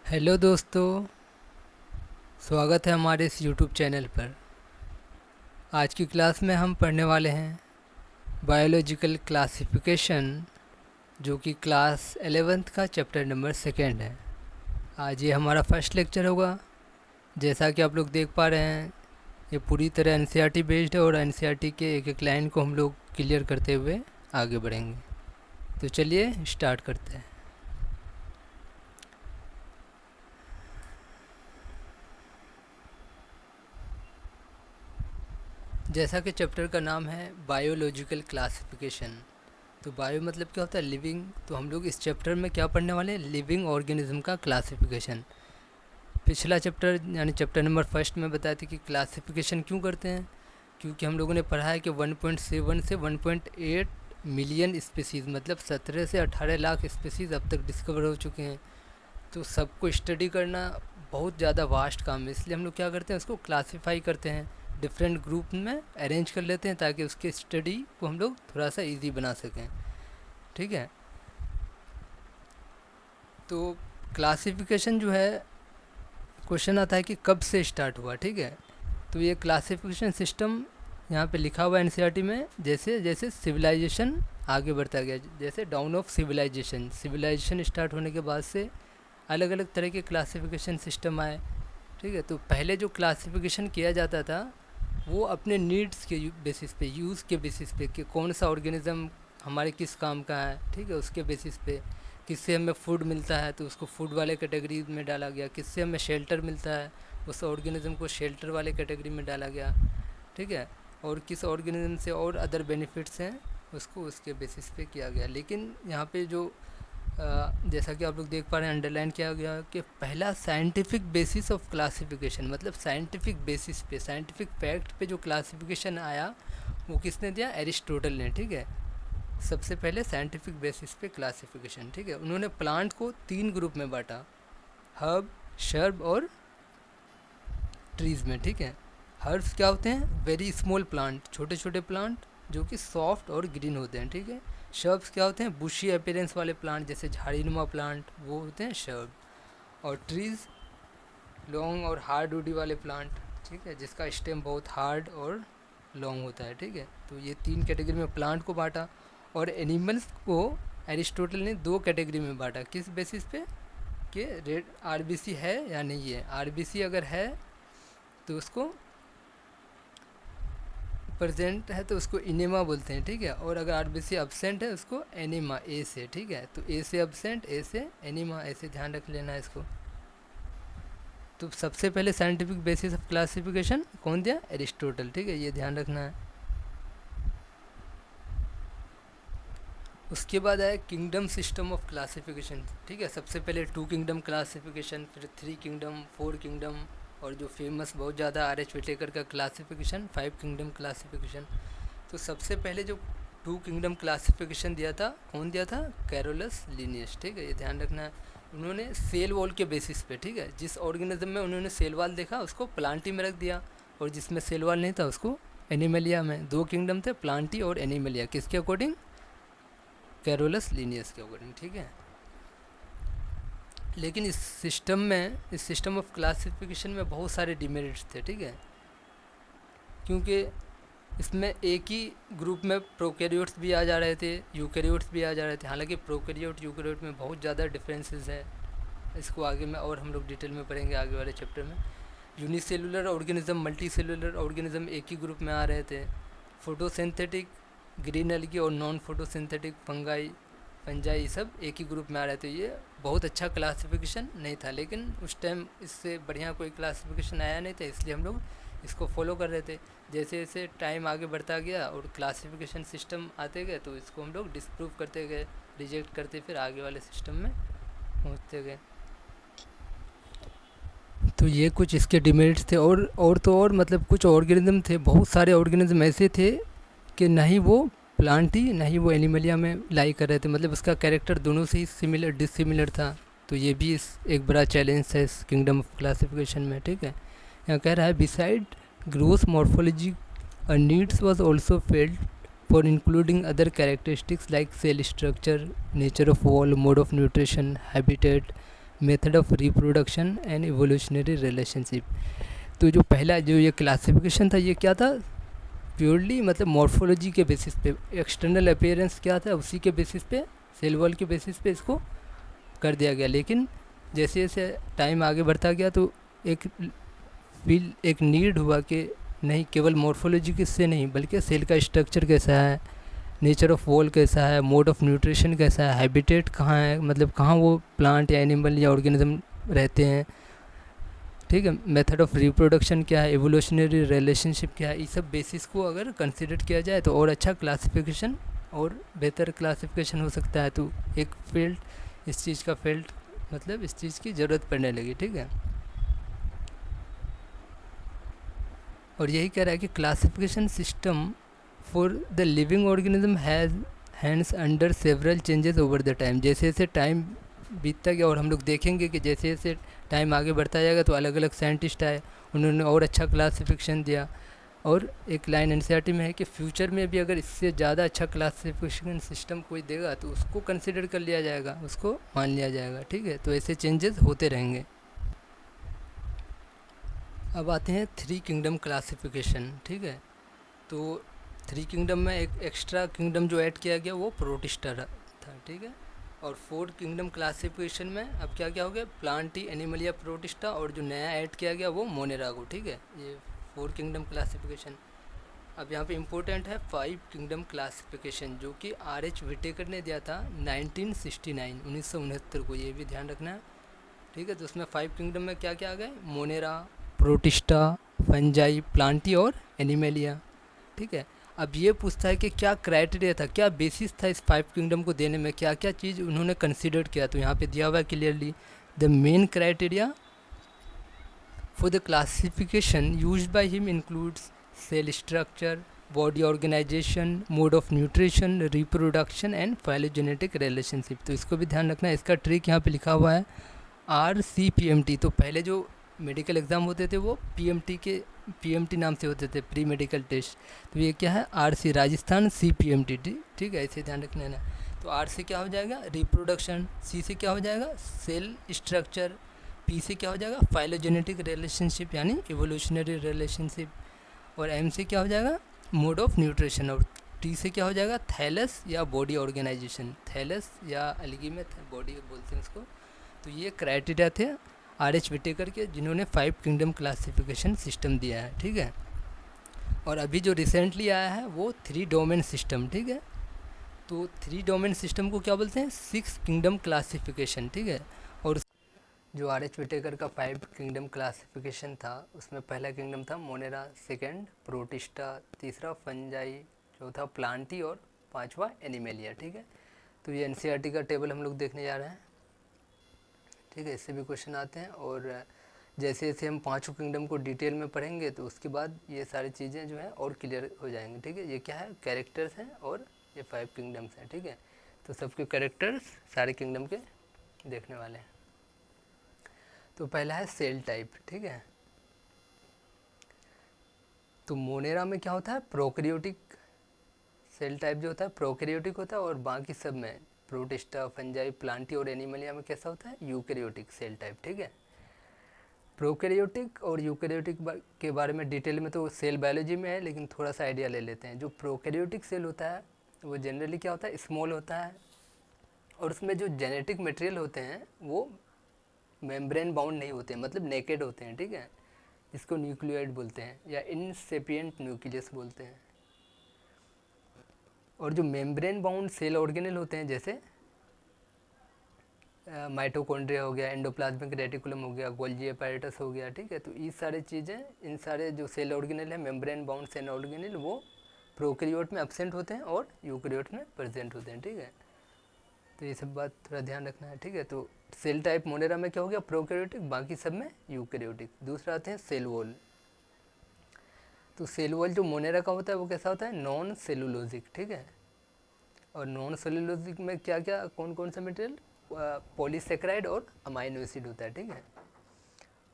Hello दोस्तों, स्वागत है हमारे इस यूट्यूब चैनल पर। आज की क्लास में हम पढ़ने वाले हैं बायोलॉजिकल क्लासिफिकेशन, जो कि क्लास 11th का चैप्टर नंबर 2 है। आज ये हमारा फर्स्ट लेक्चर होगा। जैसा कि आप लोग देख पा रहे हैं, ये पूरी तरह एनसीईआरटी बेस्ड है और एनसीईआरटी के एक एक लाइन को हम लोग क्लियर करते हुए आगे बढ़ेंगे। तो चलिए स्टार्ट करते हैं। जैसा कि चैप्टर का नाम है बायोलॉजिकल क्लासिफिकेशन, तो बायो मतलब क्या होता है? लिविंग। तो हम लोग इस चैप्टर में क्या पढ़ने वाले हैं? लिविंग ऑर्गेनिज्म का क्लासिफिकेशन। पिछला चैप्टर यानी चैप्टर नंबर फर्स्ट में बताया था कि क्लासिफिकेशन क्यों करते हैं, क्योंकि हम लोगों ने पढ़ा है कि 1.7 से 1.8 मिलियन स्पीसीज़, मतलब 17 से 18 लाख स्पीसीज़ अब तक डिस्कवर हो चुके हैं। तो सबको स्टडी करना बहुत ज़्यादा वास्ट काम है, इसलिए हम लोग क्या करते हैं, उसको क्लासीफाई करते हैं, डिफरेंट ग्रुप में अरेंज कर लेते हैं ताकि उसके स्टडी को हम लोग थोड़ा सा इजी बना सकें। ठीक है। तो क्लासिफिकेशन जो है, क्वेश्चन आता है कि कब से स्टार्ट हुआ। ठीक है। तो ये क्लासिफिकेशन सिस्टम यहाँ पे लिखा हुआ है एनसीईआरटी में, जैसे जैसे सिविलाइजेशन आगे बढ़ता गया, जैसे डाउन ऑफ सिविलाइजेशन स्टार्ट होने के बाद से अलग अलग तरह के क्लासिफिकेशन सिस्टम आए। ठीक है। तो पहले जो क्लासिफिकेशन किया जाता था वो अपने नीड्स के बेसिस पे, यूज़ के बेसिस पे, कि कौन सा ऑर्गेनिज़म हमारे किस काम का है। ठीक है। उसके बेसिस पे किससे हमें फूड मिलता है तो उसको फूड वाले कैटेगरी में डाला गया, किससे हमें शेल्टर मिलता है उस ऑर्गेनिज़म को शेल्टर वाले कैटेगरी में डाला गया। ठीक है। और किस ऑर्गेनिज़म से और अदर बेनिफिट्स हैं उसको उसके बेसिस पे किया गया। लेकिन यहाँ पे जो जैसा कि आप लोग देख पा रहे हैं, अंडरलाइन किया गया कि पहला साइंटिफिक बेसिस ऑफ क्लासिफिकेशन, मतलब साइंटिफिक बेसिस पे, साइंटिफिक फैक्ट पे जो क्लासिफिकेशन आया वो किसने दिया? एरिस्टोटल ने। ठीक है। सबसे पहले साइंटिफिक बेसिस पे क्लासिफिकेशन। ठीक है। उन्होंने प्लांट को 3 ग्रुप में बांटा, हर्ब, शर्ब और ट्रीज़ में। ठीक है। हर्ब्स क्या होते हैं? वेरी स्मॉल प्लांट, छोटे छोटे प्लांट जो कि सॉफ्ट और ग्रीन होते हैं। ठीक है। शर्ब्स क्या होते हैं? बुशी अपीयरेंस वाले प्लांट, जैसे झाड़ीनुमा प्लांट, वो होते हैं शर्ब। और ट्रीज़ लॉन्ग और हार्ड वुडी वाले प्लांट। ठीक है। जिसका स्टेम बहुत हार्ड और लॉन्ग होता है। ठीक है। तो ये 3 कैटेगरी में प्लांट को बांटा। और एनिमल्स को एरिस्टोटल ने 2 कैटेगरी में बांटा। किस बेसिस पे? कि रेड आरबीसी है या नहीं है। आरबीसी अगर है तो उसको प्रेजेंट है तो उसको इनेमा बोलते हैं। ठीक है। और अगर आरबीसी एब्सेंट है उसको एनीमा, ए से। ठीक है। तो ए से एब्सेंट, ए से एनीमा, ऐसे ध्यान रख लेना है इसको। तो सबसे पहले साइंटिफिक बेसिस ऑफ क्लासिफिकेशन कौन दिया? एरिस्टोटल। ठीक है। ये ध्यान रखना है। उसके बाद आया किंगडम सिस्टम ऑफ क्लासिफिकेशन। ठीक है। सबसे पहले 2 किंगडम क्लासिफिकेशन, फिर 3 किंगडम, 4 किंगडम, और जो फेमस बहुत ज़्यादा आर.एच. विटेकर का क्लासिफिकेशन, 5 किंगडम क्लासिफिकेशन। तो सबसे पहले जो 2 किंगडम क्लासिफिकेशन दिया था, कौन दिया था? Carolus Linnaeus. ठीक है। ये ध्यान रखना है। उन्होंने सेल वॉल के बेसिस पे, ठीक है, जिस ऑर्गेनिज्म में उन्होंने सेल वॉल देखा उसको प्लांटी में रख दिया, और जिसमें सेल वॉल नहीं था उसको एनिमलिया में। 2 किंगडम थे, प्लांटी और एनिमलिया। किसके अकॉर्डिंग? कैरोलस लिनियस के अकॉर्डिंग। ठीक है। लेकिन इस सिस्टम ऑफ क्लासिफिकेशन में बहुत सारे डिमेरिट्स थे। ठीक है। क्योंकि इसमें एक ही ग्रुप में प्रोकैरियोट्स भी आ जा रहे थे, यूकैरियोट्स भी आ जा रहे थे। हालांकि प्रोकैरियोट यूकैरियोट में बहुत ज़्यादा डिफरेंसेस है, इसको आगे में और हम लोग डिटेल में पढ़ेंगे आगे वाले चैप्टर में। Unicellular organism, multi cellular organism एक ही ग्रुप में आ रहे थे। फोटोसिंथेटिक ग्रीन एल्गी और नॉन फोटोसिंथेटिक फंजाई, ये सब एक ही ग्रुप में आ रहे थे। ये बहुत अच्छा क्लासिफिकेशन नहीं था, लेकिन उस टाइम इससे बढ़िया कोई क्लासिफिकेशन आया नहीं था, इसलिए हम लोग इसको फॉलो कर रहे थे। जैसे जैसे टाइम आगे बढ़ता गया और क्लासिफिकेशन सिस्टम आते गए तो इसको हम लोग डिस्प्रूव करते गए, रिजेक्ट करते, फिर आगे वाले सिस्टम में पहुँचते गए। तो ये कुछ इसके डिमेरिट्स थे। और तो और मतलब कुछ ऑर्गेनिज्म थे, बहुत सारे ऑर्गेनिज्म ऐसे थे कि नहीं वो प्लांटी नहीं वो एनिमलिया में लाई कर रहे थे, मतलब उसका कैरेक्टर दोनों से ही सिमिलर डिसिमिलर था। तो ये भी इस एक बड़ा चैलेंज है इस किंगडम ऑफ क्लासिफिकेशन में। ठीक है। यहाँ कह रहा है beside gross morphology a needs was also felt for including other characteristics like cell structure, nature of wall, mode of nutrition, habitat, method of reproduction and evolutionary relationship. तो जो पहला जो ये क्लासिफिकेशन था ये क्या था, प्योरली मतलब मॉर्फोलॉजी के बेसिस पे, एक्सटर्नल अपीयरेंस क्या था उसी के बेसिस पे, सेल वॉल के बेसिस पे इसको कर दिया गया। लेकिन जैसे जैसे टाइम आगे बढ़ता गया तो एक फील, एक नीड हुआ कि नहीं केवल मॉर्फोलॉजी से नहीं बल्कि सेल का स्ट्रक्चर कैसा है, नेचर ऑफ वॉल कैसा है, मोड ऑफ न्यूट्रिशन कैसा है, हैबिटेट कहाँ है, मतलब कहाँ वो प्लांट या एनिमल या ऑर्गेनिज्म रहते हैं, ठीक है, मेथड ऑफ रिप्रोडक्शन क्या है, एवोल्यूशनरी रिलेशनशिप क्या है, ये सब बेसिस को अगर कंसिडर किया जाए तो और अच्छा क्लासिफिकेशन और बेहतर क्लासिफिकेशन हो सकता है। तो एक फील्ड, इस चीज़ का फील्ड मतलब इस चीज़ की ज़रूरत पड़ने लगी, ठीक है। और यही कह रहा है कि classification system for the living organism has hands under several changes over the time. जैसे जैसे टाइम बीतता गया और हम लोग देखेंगे कि जैसे जैसे टाइम आगे बढ़ता जाएगा तो अलग अलग साइंटिस्ट आए, उन्होंने और अच्छा क्लासिफिकेशन दिया। और एक लाइन एनसीईआरटी में है कि फ्यूचर में भी अगर इससे ज़्यादा अच्छा क्लासिफिकेशन सिस्टम कोई देगा तो उसको कंसिडर कर लिया जाएगा, उसको मान लिया जाएगा, ठीक है। तो ऐसे चेंजेस होते रहेंगे। अब आते हैं थ्री किंगडम क्लासिफिकेशन, ठीक है। तो थ्री किंगडम में एक एक्स्ट्रा किंगडम जो ऐड किया गया वो प्रोटिस्टा था, ठीक है। और फोर किंगडम क्लासिफिकेशन में अब क्या क्या हो गया, प्लांटी, एनिमलिया, प्रोटिस्टा, और जो नया ऐड किया गया वो मोनेरागो, ठीक है। ये फोर किंगडम क्लासिफिकेशन। अब यहाँ पे इम्पोर्टेंट है फाइव किंगडम क्लासिफिकेशन, जो कि आर.एच. विटेकर ने दिया था 1969 को, ये भी ध्यान रखना है, ठीक है। तो उसमें फाइव किंगडम में क्या क्या आ गए, मोनेरा, प्रोटिस्टा, फंजाई, प्लांटी और एनिमेलिया, ठीक है। अब ये पूछता है कि क्या क्राइटेरिया था, क्या बेसिस था इस फाइव किंगडम को देने में, क्या क्या चीज़ उन्होंने कंसिडर किया। तो यहाँ पे दिया हुआ है clearly, the main criteria for the classification used by him includes cell structure, body organisation, mode of nutrition, reproduction and phylogenetic relationship. तो इसको भी ध्यान रखना है, इसका ट्रिक यहाँ पे लिखा हुआ है RCPMT। तो पहले जो मेडिकल एग्ज़ाम होते थे वो PMT नाम से होते थे, प्री मेडिकल टेस्ट। तो ये क्या है, RC, राजस्थान CPMT, ठीक है, इसे ध्यान रखना है ना। तो R से क्या हो जाएगा, रिप्रोडक्शन, C से क्या हो जाएगा, सेल स्ट्रक्चर, P से क्या हो जाएगा, फाइलोजेनेटिक रिलेशनशिप यानी इवोल्यूशनरी रिलेशनशिप, और M से क्या हो जाएगा, मोड ऑफ न्यूट्रिशन, और T से क्या हो जाएगा, थैलस या बॉडी ऑर्गेनाइजेशन, थैलस या अलगी में बॉडी बोलते हैं उसको। तो ये क्राइटेरिया थे R.H. विटेकर के, जिन्होंने फाइव किंगडम क्लासिफिकेशन सिस्टम दिया है, ठीक है। और अभी जो रिसेंटली आया है वो थ्री डोमेन सिस्टम, ठीक है। तो थ्री डोमेन सिस्टम को क्या बोलते हैं, सिक्स किंगडम क्लासिफिकेशन, ठीक है। और जो R.H. विटेकर का फाइव किंगडम क्लासिफिकेशन था उसमें पहला किंगडम था मोनेरा, सेकेंड प्रोटिस्टा, तीसरा फंजाई, चौथा प्लांटी और पांचवा एनिमेलिया, ठीक है। तो ये एनसीईआरटी का टेबल हम लोग देखने जा रहे हैं, ठीक है। इससे भी क्वेश्चन आते हैं, और जैसे जैसे हम पांचों किंगडम को डिटेल में पढ़ेंगे तो उसके बाद ये सारी चीज़ें जो है और क्लियर हो जाएंगी, ठीक है। ये क्या है, कैरेक्टर्स हैं और ये फाइव किंगडम्स हैं, ठीक है। तो सबके कैरेक्टर्स सारे किंगडम के देखने वाले हैं। तो पहला है सेल टाइप, ठीक है। तो मोनेरा में क्या होता है, प्रोकैरियोटिक सेल टाइप जो होता है प्रोकैरियोटिक होता है, और बाकी सब में प्रोटिस्टा, फंजाई, प्लांटी और एनिमलिया में कैसा होता है, यूकैरियोटिक सेल टाइप, ठीक है। प्रोकैरियोटिक और यूकैरियोटिक के बारे में डिटेल में तो सेल बायोलॉजी में है, लेकिन थोड़ा सा आइडिया ले लेते हैं। जो प्रोकैरियोटिक सेल होता है वो जनरली क्या होता है, स्मॉल होता है, और उसमें जो जेनेटिक मटेरियल होते हैं वो मेम्ब्रेन बाउंड नहीं होते हैं, मतलब नेकेड होते हैं, ठीक है। इसको न्यूक्लियोइड बोलते हैं या इनसेपिएंट न्यूक्लियस बोलते हैं। और जो मेम्ब्रेन बाउंड सेल ऑर्गेनल होते हैं, जैसे माइटोकॉन्ड्रिया हो गया, एंडोप्लाज्मिक रेटिकुलम हो गया, गोल्जी अपैरेटस हो गया, ठीक है। तो ये सारी चीज़ें, इन सारे जो सेल ऑर्गेनल है, मेम्ब्रेन बाउंड सेल ऑर्गेनल, वो प्रोकैरियोट में एब्सेंट होते हैं और यूकैरियोट में प्रेजेंट होते हैं, ठीक है। तो ये सब बात थोड़ा ध्यान रखना है, ठीक है। तो सेल टाइप मोनेरा में क्या हो गया, प्रोकैरियोटिक, बाकी सब में यूकैरियोटिक। दूसरा आते हैं सेल वॉल। तो सेल वॉल जो मोनेरा का होता है वो कैसा होता है, नॉन सेलुलोजिक, ठीक है। और नॉन सेलुलोजिक में क्या क्या, कौन कौन सा मटेरियल, पॉलीसेक्राइड और अमाइनो एसिड होता है, ठीक है।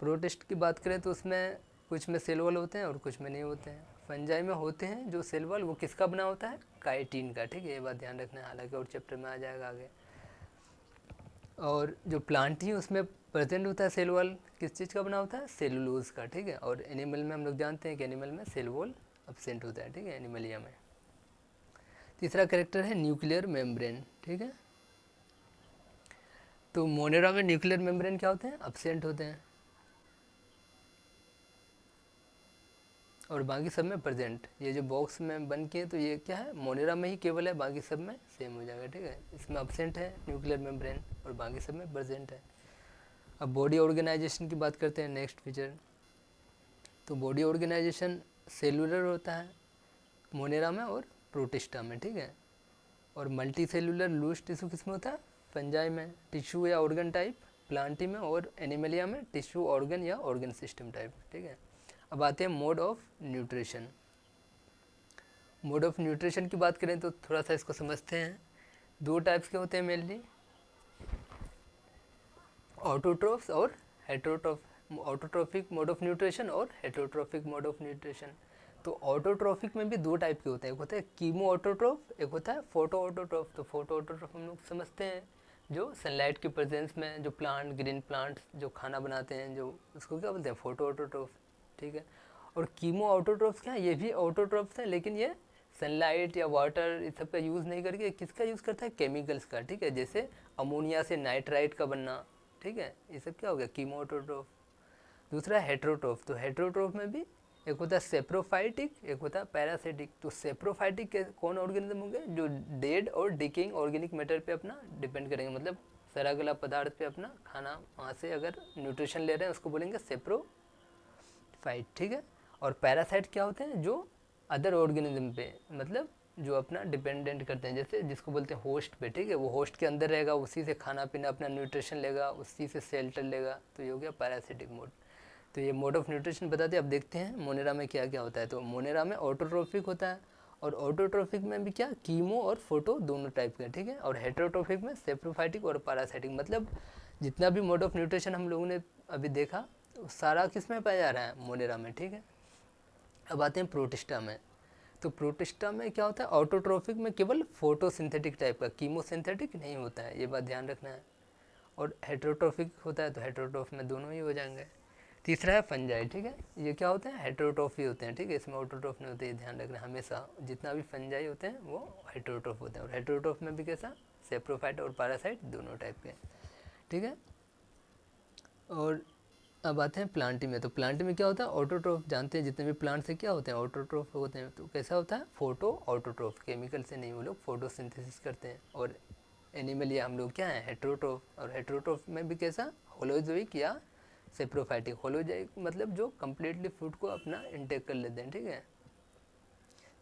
प्रोटिस्ट की बात करें तो उसमें कुछ में सेल वॉल होते हैं और कुछ में नहीं होते हैं। फंजाई में होते हैं जो सेल वॉल, वो किसका बना होता है, काइटिन का, ठीक है। ये बात ध्यान रखना है, हालांकि और चैप्टर में आ जाएगा आगे। और जो प्लांट ही उसमें प्रेजेंट होता है सेल वॉल किस चीज़ का बना होता है, सेलुलोज का, ठीक है। और एनिमल में हम लोग जानते हैं कि एनिमल में सेल वॉल एब्सेंट होता है, ठीक है, एनिमलिया में। तीसरा कैरेक्टर है न्यूक्लियर मेम्ब्रेन, ठीक है। तो मोनेरा में न्यूक्लियर मेम्ब्रेन क्या होते हैं, एब्सेंट होते हैं, और बाकी सब में प्रेजेंट। ये जो बॉक्स में बन के, तो ये क्या है, मोनेरा में ही केवल है, बाकी सब में सेम हो जाएगा, ठीक है। इसमें एब्सेंट है न्यूक्लियर मेम्ब्रेन और बाकी सब में प्रेजेंट है। अब बॉडी ऑर्गेनाइजेशन की बात करते हैं, नेक्स्ट फीचर। तो बॉडी ऑर्गेनाइजेशन सेलुलर होता है मोनेरा में और प्रोटिस्टा में, ठीक है। और मल्टी सेलुलर लूज टिश्यू किसमें होता है, फंजाई में, टिश्यू या ऑर्गन टाइप प्लांटी में, और एनिमलिया में टिश्यू ऑर्गन या ऑर्गन सिस्टम टाइप, ठीक है। अब आते हैं mode of nutrition. Mode of nutrition की बात करें तो थोड़ा सा इसको समझते हैं। दो टाइप्स के होते हैं मेनली, ऑटोट्रोफ्स और हेटरोट्रोफ। ऑटोट्रोफिक मोड ऑफ न्यूट्रिशन और हेटरोट्रोफिक मोड ऑफ न्यूट्रिशन। तो ऑटोट्रोफिक में भी दो टाइप के होते हैं, एक होता है कीमो ऑटोट्रोफ, एक होता है फोटो ऑटोट्रोफ। तो फोटो ऑटोट्रोफ हम लोग समझते हैं जो सनलाइट की प्रेजेंस में जो प्लांट, ग्रीन प्लांट्स जो खाना बनाते हैं, जो उसको क्या बोलते हैं, फोटो ऑटोट्रोफ, ठीक है। और कीमो ऑटोट्रोफ्स क्या है, ये भी ऑटोट्रोफ्स हैं, लेकिन ये सनलाइट या वाटर इस सब का यूज़ नहीं करके किसका यूज़ करता है, केमिकल्स का, ठीक है। जैसे अमोनिया से नाइट्राइट का बनना, ठीक है, ये सब क्या हो गया, कीमो ऑटोट्रोफ। दूसरा है हेट्रोट्रोफ। तो हेट्रोट्रोफ में भी एक होता है सेप्रोफाइटिक, एक होता है पैरासिटिक। तो सेप्रोफाइटिक के कौन ऑर्गेनिज्म होंगे, जो डेड और डिकिंग ऑर्गेनिक मैटर पे अपना डिपेंड करेंगे, मतलब सड़ा गला पदार्थ पे अपना खाना, वहाँ से अगर न्यूट्रिशन ले रहे हैं उसको बोलेंगे सेप्रोफाइट, ठीक है। और पैरासाइट क्या होते हैं, जो अदर ऑर्गेनिज्म पे, मतलब जो अपना डिपेंडेंट करते हैं, जैसे जिसको बोलते हैं होस्ट पे, ठीक है। वो होस्ट के अंदर रहेगा, उसी से खाना पीना अपना न्यूट्रिशन लेगा, उसी से शेल्टर लेगा, तो ये हो गया पैरासिटिक मोड। तो ये मोड ऑफ न्यूट्रिशन बताते हैं। अब देखते हैं मोनेरा में क्या क्या होता है। तो मोनेरा में ऑटोट्रोफिक होता है, और ऑटोट्रोफिक में भी क्या, कीमो और फोटो दोनों टाइप के, ठीक है। और हेट्रोट्रोफिक में सेप्रोफाइटिक और पैरासाइटिक। मतलब जितना भी मोड ऑफ न्यूट्रिशन हम लोगों ने अभी देखा, सारा किस में पाया जा रहा है, मोनेरा में, ठीक है। अब आते हैं प्रोटिस्टा में। तो प्रोटिस्टा में क्या होता है, ऑटोट्रोफिक में केवल फोटोसिंथेटिक टाइप का, कीमोसिंथेटिक नहीं होता है, ये बात ध्यान रखना है। और हेट्रोट्रोफिक होता है, तो हेट्रोट्रोफ में दोनों ही हो जाएंगे। तीसरा है फंजाई, ठीक है। ये क्या होते हैं, हेट्रोट्रोफी होते हैं, ठीक है। इसमें ऑटोट्रोफ नहीं होते, ये ध्यान रखना हमेशा। जितना भी फंजाई होते हैं वो हेट्रोट्रोफ होते हैं। और हेट्रोट्रोफ में भी कैसा, सेप्रोफाइट और पैरासाइट दोनों टाइप के, ठीक है। और अब आते हैं प्लांटी में। तो प्लांटी में क्या होता है, ऑटोट्रोफ। जानते हैं जितने भी प्लांट से क्या होते हैं, ऑटोट्रोफ होते हैं। तो कैसा होता है, फोटो ऑटोट्रोफ, केमिकल से नहीं, वो लोग फोटोसिंथेसिस करते हैं। और एनिमल या हम लोग क्या है, हेट्रोट्रोफ। और हेट्रोट्रोफ में भी कैसा, होलोजोइक या सेप्रोफाइटिक। होलोजोइक मतलब जो कम्प्लीटली फूड को अपना इंटेक कर लेते हैं, ठीक है।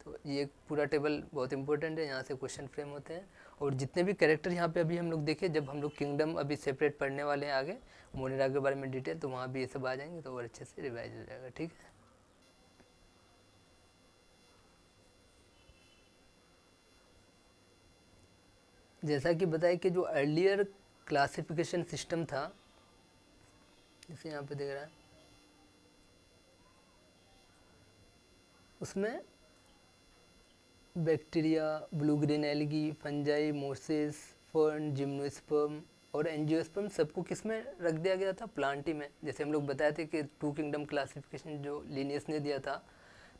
तो ये पूरा टेबल बहुत इंपॉर्टेंट है, यहाँ से क्वेश्चन फ्रेम होते हैं। और जितने भी कैरेक्टर यहाँ पे अभी हम लोग देखे, जब हम लोग किंगडम अभी सेपरेट पढ़ने वाले हैं आगे मोनेरा के बारे में डिटेल, तो वहाँ भी ये सब आ जाएंगे, तो और अच्छे से रिवाइज हो जाएगा, ठीक है। जैसा कि बताया कि जो अर्लियर क्लासिफिकेशन सिस्टम था, जैसे यहाँ पे देख रहा है, उसमें bacteria, blue green algae, fungi, Moses, fern, gymnosperm और एंजियोस्पर्म सबको किस में रख दिया गया था, प्लांटी में। जैसे हम लोग बताए थे कि टू किंगडम क्लासिफिकेशन जो लिनियस ने दिया था,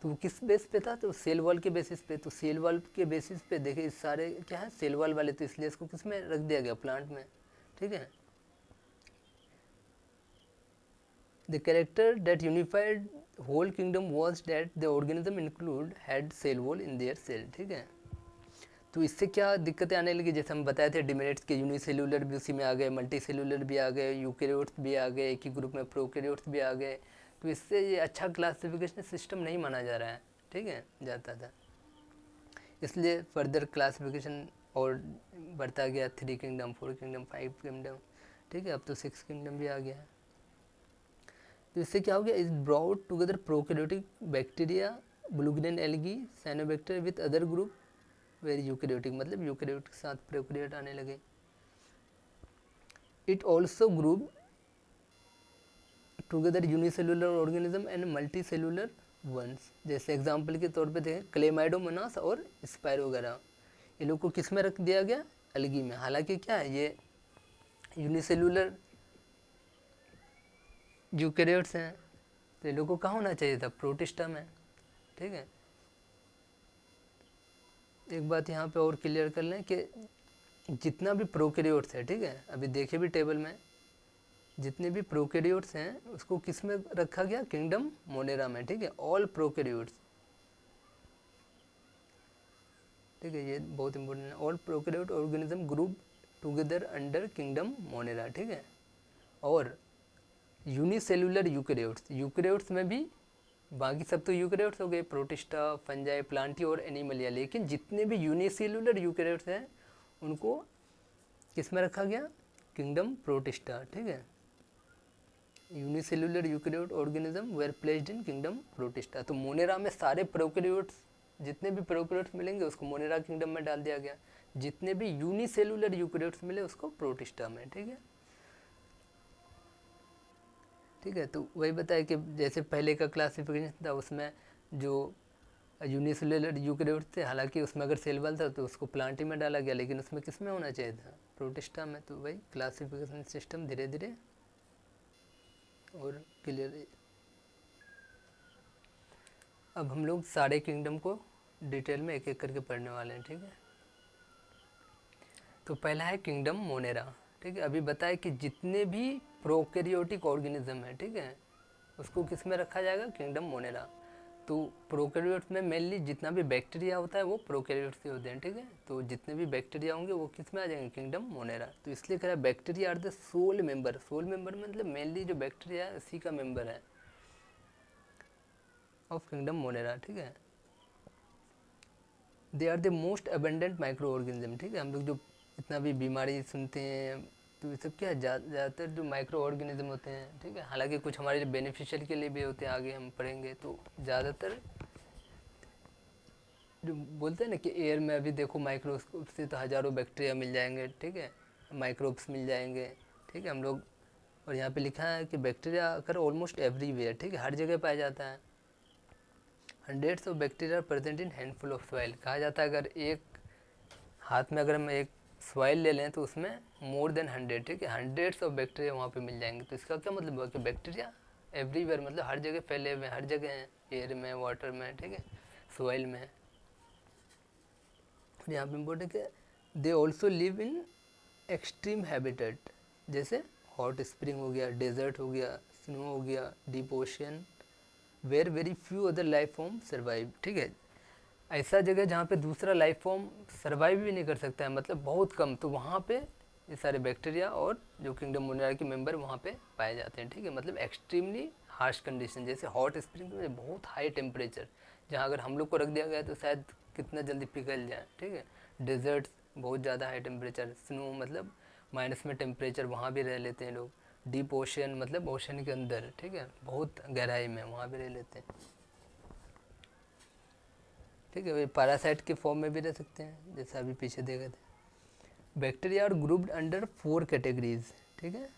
तो वो किस बेस पे था, तो सेल वॉल के बेसिस पे। तो सेल वॉल के बेसिस पे देखिए सारे क्या है, सेल वॉल वाले, तो इसलिए इसको किस में रख दिया गया, प्लांट में, ठीक है। The character that unified whole kingdom was that the organism include had cell wall in their cell, ठीक है। तो इससे क्या दिक्कतें आने लगी, जैसे हम बताए थे डिमेरिट्स के, यूनिसेलुलर भी उसी में आ गए, मल्टी सेलुलर भी आ गए, यूकैरियोट्स भी आ गए, एक ही ग्रुप में प्रोकैरियोट्स भी आ गए। तो इससे ये अच्छा क्लासिफिकेशन सिस्टम नहीं माना जा रहा है, ठीक है, जाता था। इसलिए फर्दर क्लासिफिकेशन और बढ़ता गया, 3 किंगडम, 4 किंगडम, 5 किंगडम, ठीक है। अब तो 6 किंगडम भी आ गया है। तो इससे क्या हो गया, is brought together prokaryotic bacteria, blue green algae, cyanobacteria with other group very eukaryotic, मतलब यूकैरियोटिक के साथ प्रोकैरियोट आने लगे। It also group together unicellular organism and multicellular ones. जैसे एग्जाम्पल के तौर पे देखें, क्लेमाइडोमोनास और स्पायरो वगैरह, ये लोग को किस में रख दिया गया, एल्गी में। हालांकि क्या है, ये यूनिसेलुलर यूकेरियोट्स हैं, तो ये लोगों को कहाँ होना चाहिए था? प्रोटिस्टा में, ठीक है। एक बात यहाँ पे और क्लियर कर लें कि जितना भी प्रोकैरियोट्स है, ठीक है, अभी देखिए भी टेबल में जितने भी प्रोकैरियोट्स हैं उसको किस में रखा गया? किंगडम मोनेरा में, ठीक है। ऑल प्रोकैरियोट्स, ठीक है, ये बहुत इंपॉर्टेंट है। All prokaryote organism group together under kingdom Monera, ठीक है। और यूनिसेलुलर यूकेरियोट्स, यूकेरियोट्स में भी बाकी सब तो यूकेरियोट्स हो गए, प्रोटिस्टा, फंजाई, प्लांटी और एनिमलिया, लेकिन जितने भी यूनिसेलुलर यूकेरियोट्स हैं उनको किस में रखा गया? किंगडम प्रोटिस्टा, ठीक है। Unicellular eukaryote organism were placed in kingdom Protista. तो मोनेरा में सारे प्रोकैरियोट्स, जितने भी प्रोकैरियोट्स मिलेंगे उसको मोनेरा किंगडम में डाल दिया गया, जितने भी यूनिसेलुलर यूकेरियोट्स मिले उसको प्रोटिस्टा में, ठीक है। ठीक है, तो वही बताया कि जैसे पहले का क्लासिफिकेशन था उसमें जो यूनिसेलुलर यूकेरियोट्स थे, हालांकि उसमें अगर सेल वाल था तो उसको प्लांटी में डाला गया, लेकिन उसमें किस में होना चाहिए था? प्रोटिस्टा में। तो वही क्लासिफिकेशन सिस्टम धीरे धीरे और क्लियर। अब हम लोग सारे किंगडम को डिटेल में एक एक करके पढ़ने वाले हैं, ठीक है। तो पहला है किंगडम मोनेरा, ठीक है। अभी बताया कि जितने भी प्रोकैरियोटिक ऑर्गेनिज्म है, ठीक है, उसको किस में रखा जाएगा? Kingdom Monera. तो प्रोकैरियोट्स में मेनली जितना भी बैक्टीरिया होता है वो प्रोकैरियोट्स से होते हैं, ठीक है। तो जितने भी बैक्टीरिया होंगे वो किस में आ जाएंगे? Kingdom Monera. तो इसलिए कह रहा है bacteria are the sole member, sole member मतलब मेनली जो बैक्टीरिया है उसी का मेंबर है ऑफ किंगडम मोनेरा, ठीक है। They are the most abundant microorganism, ठीक है। हम लोग जो इतना भी बीमारी सुनते हैं तो ये सब क्या है? ज़्यादातर जो माइक्रो ऑर्गेनिज्म होते हैं, ठीक है, हालांकि कुछ हमारे बेनिफिशियल के लिए भी होते हैं, आगे हम पढ़ेंगे। तो ज़्यादातर जो बोलते हैं ना कि एयर में अभी देखो माइक्रोस्कोप से तो हज़ारों बैक्टीरिया मिल जाएंगे, ठीक है, माइक्रोब्स मिल जाएंगे, ठीक है। हम लोग और यहाँ पे लिखा है कि बैक्टीरिया अगर ऑलमोस्ट एवरीवेयर, ठीक है, हर जगह पाया जाता है। Hundreds of bacteria present in handful of soil, कहा जाता है अगर एक हाथ में अगर हम एक सॉइल ले लें तो उसमें मोर देन 100, ठीक है, हंड्रेड्स ऑफ बैक्टीरिया वहाँ पे मिल जाएंगे। तो इसका क्या मतलब हुआ कि बैक्टीरिया एवरीवेयर मतलब हर जगह फैले हुए हैं, हर जगह हैं, एयर में, वाटर में, ठीक है, सॉइल में। यहाँ पे इम्पोर्टेंट है they also live in extreme habitat, जैसे हॉट स्प्रिंग हो गया, डेजर्ट हो गया, स्नो हो गया, deep ocean, where very few other life form survive, ठीक है। ऐसा जगह जहाँ पे दूसरा लाइफ फॉर्म सर्वाइव भी नहीं कर सकता है, मतलब बहुत कम, तो वहाँ पे ये सारे बैक्टीरिया और जो किंगडम मोनेरा के मेंबर वहाँ पे पाए जाते हैं, ठीक है। मतलब एक्सट्रीमली हार्श कंडीशन, जैसे हॉट स्प्रिंग में बहुत हाई टेम्परेचर, जहाँ अगर हम लोग को रख दिया गया तो शायद कितना जल्दी पिघल जाए, ठीक है। डेजर्ट्स बहुत ज़्यादा हाई टेम्परेचर, स्नो मतलब माइनस में टेम्परेचर, वहाँ भी रह लेते हैं लोग। डीप ओशन मतलब ओशन के अंदर, ठीक है, बहुत गहराई में वहाँ भी रह लेते हैं, ठीक है। वे पैरासाइट के फॉर्म में भी रह सकते हैं, जैसे अभी पीछे देखे थे। Bacteria are grouped under 4 categories, ठीक है,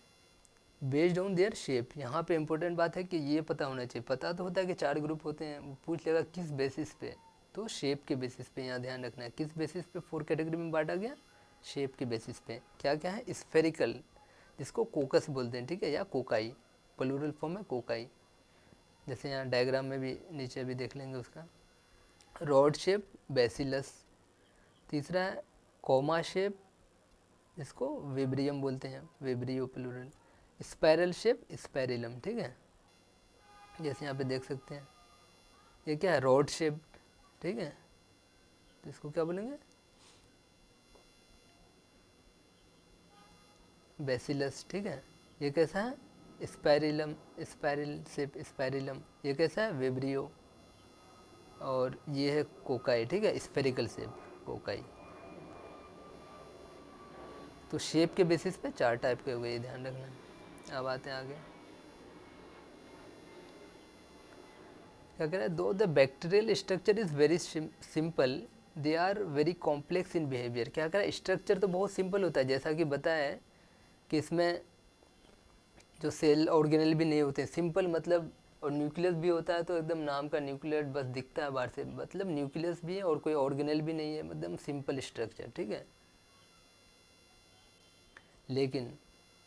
बेस्ड ऑन देयर शेप। यहाँ पे इंपॉर्टेंट बात है कि ये पता होना चाहिए, पता तो होता है कि 4 ग्रुप होते हैं, वो पूछ लेगा किस बेसिस पे, तो शेप के बेसिस पे यहाँ ध्यान रखना है। किस बेसिस पे 4 कैटेगरी में बांटा गया? शेप के बेसिस पे। क्या क्या है? स्फेरिकल, जिसको कोकस बोलते हैं, ठीक है, या कोकाई, प्लूरल फॉर्म है कोकाई, जैसे यहाँ डायग्राम में भी नीचे भी देख लेंगे उसका। रॉड शेप बेसिलस, तीसरा है कोमा शेप, जिसको विब्रियम बोलते हैं, विब्रियो प्लूरल। स्पायरल शेप स्पायरिलम, ठीक है, जैसे यहाँ पे देख सकते हैं। ये क्या है? रॉड शेप, ठीक है, तो इसको क्या बोलेंगे? बेसिलस, ठीक है। ये कैसा है? स्पायरिलम, स्पायरल शेप स्पायरिलम। ये कैसा है? विब्रियो। और ये है कोकाई, ठीक है, स्फेरिकल शेप कोकाई। तो शेप के बेसिस पे 4 टाइप के हो गए, ये ध्यान रखना। अब आते हैं आगे, क्या कह रहा है? Though the bacterial structure is very simple, they are very complex in behaviour. क्या कह रहा है? स्ट्रक्चर तो बहुत सिंपल होता है, जैसा कि बताया है कि इसमें जो सेल ऑर्गेनल भी नहीं होते, सिंपल मतलब, और न्यूक्लियस भी होता है तो एकदम नाम का न्यूक्लियस बस दिखता है बाहर से, मतलब न्यूक्लियस भी है और कोई ऑर्गेनल भी नहीं है, एकदम सिंपल स्ट्रक्चर, ठीक है। लेकिन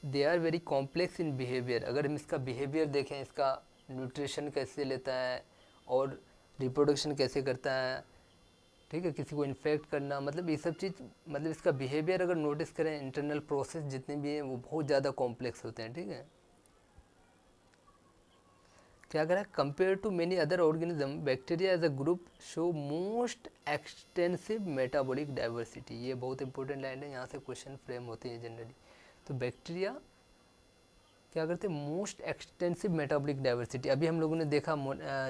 they are very complex in behaviour. अगर हम इसका बिहेवियर देखें, इसका न्यूट्रिशन कैसे लेता है और रिप्रोडक्शन कैसे करता है, ठीक है, किसी को इन्फेक्ट करना, मतलब ये सब चीज़, मतलब इसका बिहेवियर अगर नोटिस करें, इंटरनल प्रोसेस जितने भी हैं वो बहुत ज़्यादा कॉम्प्लेक्स होते हैं, ठीक है। क्या करें, compare to many other organism bacteria as a group show most extensive metabolic diversity. ये बहुत इंपॉर्टेंट लाइन है, यहाँ से क्वेश्चन फ्रेम होते हैं जनरली। तो बैक्टीरिया क्या करते हैं, मोस्ट एक्सटेंसिव मेटाबॉलिक डाइवर्सिटी। अभी हम लोगों ने देखा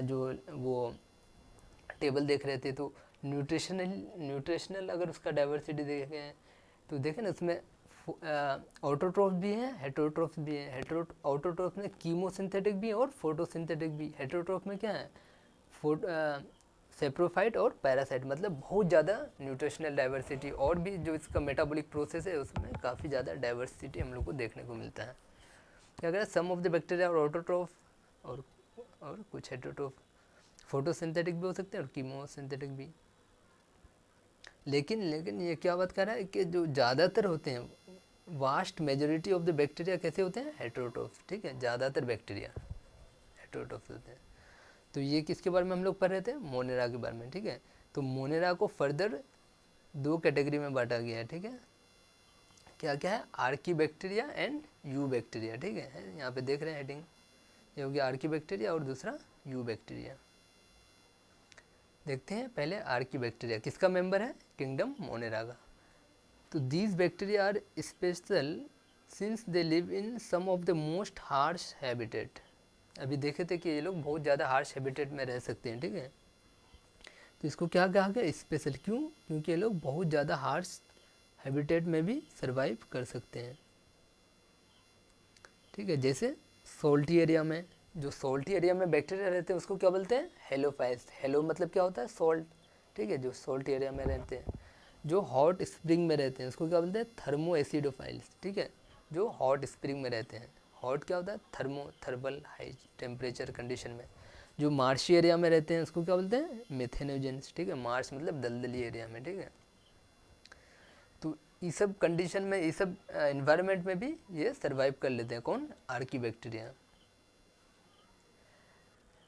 जो वो टेबल देख रहे थे, तो न्यूट्रिशनल अगर उसका डाइवर्सिटी देखें तो देखें ना, उसमें ऑटोट्रोफ्स भी हैं, हेटेरोट्रोफ्स भी हैं। ऑटोट्रोफ्स में कीमोसिंथेटिक भी और फोटोसिंथेटिक भी। हेटेरोट्रोफ में क्या है, सेप्रोफाइट और पैरासाइट, मतलब बहुत ज़्यादा न्यूट्रिशनल डाइवर्सिटी। और भी जो इसका मेटाबॉलिक प्रोसेस है उसमें काफ़ी ज़्यादा डाइवर्सिटी हम लोग को देखने को मिलता है। क्या करें, सम ऑफ द बैक्टीरिया और ऑटोट्रोफ और कुछ हेटेरोट्रोफ, फोटोसिंथेटिक भी हो सकते हैं और कीमोसिंथेटिक भी। लेकिन ये क्या बात कर रहा है कि जो ज़्यादातर होते हैं, vast majority of the bacteria कैसे होते हैं, हेटेरोट्रोफ, ठीक है, ज़्यादातर बैक्टीरिया हेटेरोट्रोफ होते हैं। तो ये किसके बारे में हम लोग पढ़ रहे थे, मोनेरा के बारे में, ठीक है। तो मोनेरा को फर्दर 2 कैटेगरी में बांटा गया है, ठीक है। क्या क्या है, Archie bacteria and you bacteria, ठीक है, यहाँ पे देख रहे हैं हेडिंग, ये हो गया आर्की बैक्टीरिया और दूसरा यू बैक्टीरिया। देखते हैं पहले आर्की बैक्टीरिया किसका मेंबर है, किंगडम मोनेरा का। तो these bacteria are special since they live in some of the most harsh habitat. अभी देखे थे कि ये लोग बहुत ज़्यादा हार्श हैबिटेट में रह सकते हैं, ठीक है। तो इसको क्या कहा गया, स्पेशल, क्यों, क्योंकि ये लोग बहुत ज़्यादा हार्श हैबिटेट में भी सर्वाइव कर सकते हैं, ठीक है। जैसे सोल्टी एरिया में, जो सोल्टी एरिया में बैक्टीरिया रहते हैं उसको क्या बोलते हैं, हेलोफाइल्स। हेलो मतलब क्या होता है, सोल्ट, ठीक है, जो सोल्ट एरिया में रहते हैं। जो हॉट स्प्रिंग में रहते हैं उसको क्या बोलते हैं, थर्मो एसिडोफाइल्स, ठीक है, जो हॉट स्प्रिंग में रहते हैं। हॉट क्या होता है, थर्मल हाई टेम्परेचर कंडीशन में। जो मार्शी एरिया में रहते हैं उसको क्या बोलते हैं, मेथेनोजेंस, ठीक है, मार्श मतलब दलदली एरिया में, ठीक है। तो ये सब कंडीशन में, ये सब इन्वायरमेंट में भी ये सर्वाइव कर लेते हैं, कौन, आर्की बैक्टीरिया।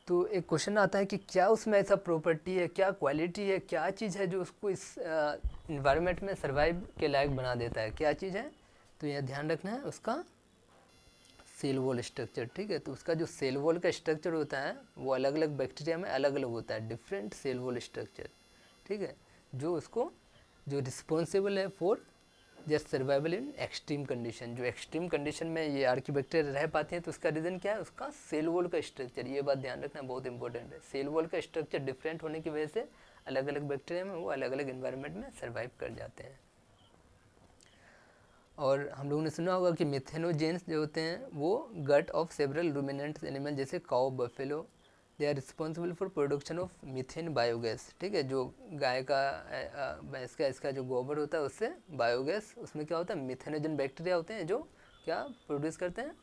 तो एक क्वेश्चन आता है कि क्या उसमें ऐसा प्रॉपर्टी है, क्या क्वालिटी है, क्या चीज़ है जो उसको इस इन्वायरमेंट में सर्वाइव के लायक बना देता है, क्या चीज़ है। तो यह ध्यान रखना है, उसका सेल वॉल स्ट्रक्चर, ठीक है। तो उसका जो सेल वॉल का स्ट्रक्चर होता है वो अलग अलग बैक्टीरिया में अलग अलग होता है, डिफरेंट सेल वॉल स्ट्रक्चर, ठीक है, जो उसको, जो रिस्पॉन्सिबल है for their survival in extreme condition. जो एक्सट्रीम कंडीशन में ये आर्की बैक्टीरिया रह पाते हैं तो उसका रीज़न क्या है, उसका सेल वॉल का स्ट्रक्चर। ये बात ध्यान रखना बहुत इंपॉर्टेंट है, सेल वॉल का स्ट्रक्चर डिफरेंट होने की वजह से अलग अलग बैक्टीरिया में वो अलग अलग इन्वायरमेंट में सर्वाइव कर जाते हैं। और हम लोगों ने सुना होगा कि मिथेनोजेंस जो होते हैं वो gut of several ruminants animal, जैसे cow, buffalo, they are responsible for production of methane biogas, ठीक है। जो गाय का, भैंस का, इसका जो गोबर होता है उससे बायोगैस, उसमें क्या होता है, मिथेनोजन बैक्टीरिया होते हैं जो क्या प्रोड्यूस करते हैं,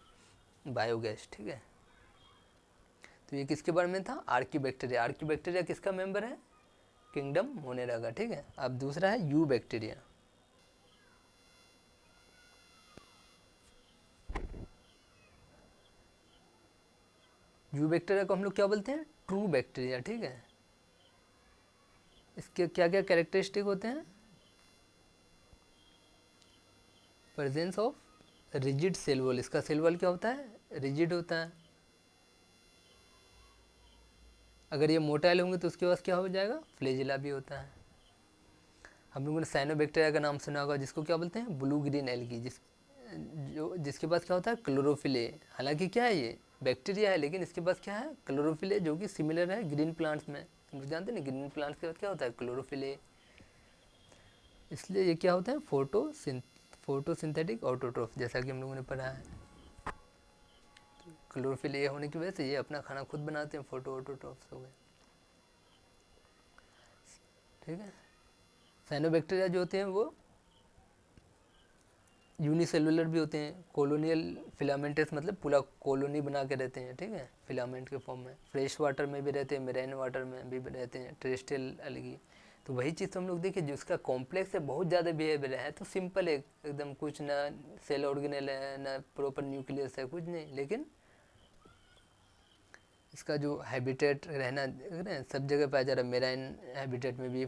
बायोगैस, ठीक है। तो ये किसके बारे में था, आर्की बैक्टीरिया। आर्की बैक्टीरिया किसका मेंबर है, किंगडम मोनेरा का, ठीक है। अब दूसरा है यू बैक्टीरिया। यू बैक्टीरिया को हम लोग क्या बोलते हैं, ट्रू बैक्टीरिया, ठीक है। इसके क्या क्या कैरेक्टरिस्टिक होते हैं, presence of rigid cell wall. इसका सेल वॉल क्या होता है, रिजिड होता है। अगर ये मोटाइल होंगे तो उसके पास क्या हो जाएगा, फ्लेजिला भी होता है। हम लोगों ने साइनोबैक्टीरिया का नाम सुना होगा, जिसको क्या बोलते हैं, ब्लू ग्रीन एल्गी, जिसके पास क्या होता है, क्लोरोफिल ए। हालांकि क्या है, ये बैक्टीरिया है लेकिन इसके पास क्या है, क्लोरोफिल ए, जो कि सिमिलर है ग्रीन प्लांट्स में। हम लोग जानते हैं ना, ग्रीन प्लांट्स के पास क्या होता है, क्लोरोफिल ए। इसलिए ये क्या होता है, फोटोसिंथेटिक ऑटोट्रोफ, जैसा कि हम लोगों ने पढ़ा है। क्लोरोफिल ए होने की वजह से ये अपना खाना खुद बनाते हैं, फोटो ऑटोट्रोफ्स हो गए, ठीक है। साइनोबैक्टीरिया जो होते हैं वो यूनिसेलुलर भी होते हैं, कॉलोनियल फिलामेंटस, मतलब पूरा कॉलोनी बना के रहते हैं, ठीक है, फिलामेंट के फॉर्म में। फ्रेश वाटर में भी रहते हैं, मेराइन वाटर में भी रहते हैं, टेरेस्ट्रियल एल्गी। तो वही चीज़ तो हम लोग देखिए, जो उसका कॉम्प्लेक्स है, बहुत ज़्यादा बिहेवियर है, तो सिंपल है एकदम, कुछ ना सेल ऑर्गेनेल है ना प्रॉपर न्यूक्लियस है, कुछ नहीं, लेकिन इसका जो हैबिटेट रहना सब जगह पाया जा रहा है। मेराइन हैबिटेट में भी,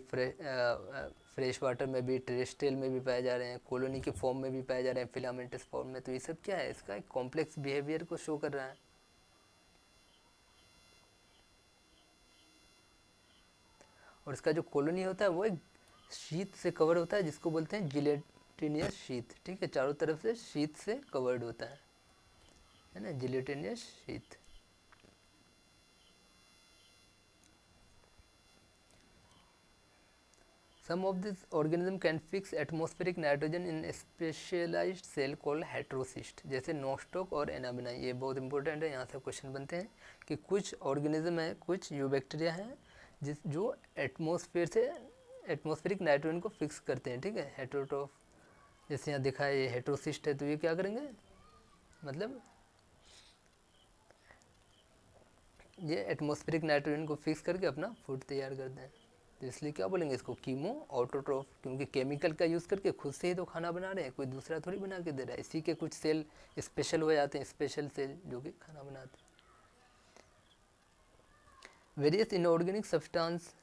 फ्रेश वाटर में भी, टेरेस्ट्रियल में भी पाए जा रहे हैं, कॉलोनी के फॉर्म में भी पाए जा रहे हैं, फिलामेंटस फॉर्म में। तो ये सब क्या है, इसका एक कॉम्प्लेक्स बिहेवियर को शो कर रहा है। और इसका जो कॉलोनी होता है वो एक शीत से कवर होता है, जिसको बोलते हैं जिलेटिनियस शीत, ठीक है, चारों तरफ से शीत से कवर्ड होता है ना, जिलेटिनियस शीत। Some of these organisms can fix atmospheric nitrogen in a specialized cell called heterocyst, जैसे नोस्टॉक और एनाबिना। ये बहुत इंपॉर्टेंट है, यहाँ से क्वेश्चन बनते हैं कि कुछ ऑर्गेनिज्म है, कुछ यूबैक्टीरिया हैं जो एटमॉस्फेयर से एटमॉस्फेरिक नाइट्रोजन को फिक्स करते हैं, ठीक है, हेटेरोट्रोफ। जैसे यहाँ दिखा है ये हेटेरोसिस्ट है, तो ये क्या करेंगे, मतलब ये एटमॉस्फेरिक नाइट्रोजन को फिक्स करके अपना फूड तैयार करते हैं। तो इसलिए क्या बोलेंगे इसको, कीमो ऑटोट्रोफ, क्योंकि केमिकल का यूज़ करके खुद से ही तो खाना बना रहे हैं, कोई दूसरा थोड़ी बना के दे रहा है। इसी के कुछ सेल स्पेशल हो जाते हैं, स्पेशल सेल जो कि खाना बनाते हैं। Various inorganic substance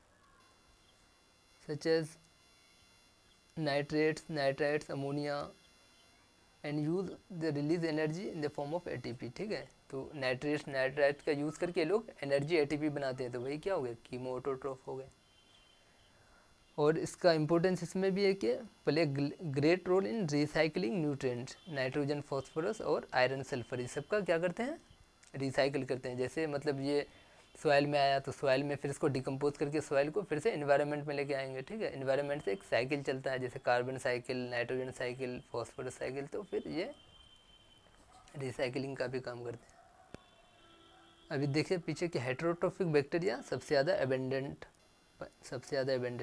such as nitrates, nitrites, ammonia and use the release energy in the form of ATP, ठीक है। तो नाइट्रेट्स, नाइट्राइट्स का यूज़ करके लोग एनर्जी एटीपी बनाते हैं, तो वही क्या हो गया, कीमो ऑटोट्रोफ हो गए। और इसका इम्पोर्टेंस इसमें भी है कि play great role in recycling nutrients, nitrogen, phosphorus और आयरन, सल्फर, इस सबका क्या करते हैं, रिसाइकिल करते हैं। जैसे मतलब ये सॉइल में आया तो सॉइल में फिर इसको डिकम्पोज करके सॉइल को फिर से एनवायरनमेंट में लेके आएंगे, ठीक है। एनवायरनमेंट से एक साइकिल चलता है, जैसे carbon cycle, nitrogen cycle, phosphorus cycle, तो फिर ये रिसाइकिलिंग का भी काम करते हैं। अभी देखिए पीछे कि हेटेरोट्रोफिक बैक्टीरिया सबसे ज़्यादा एबेंडेंट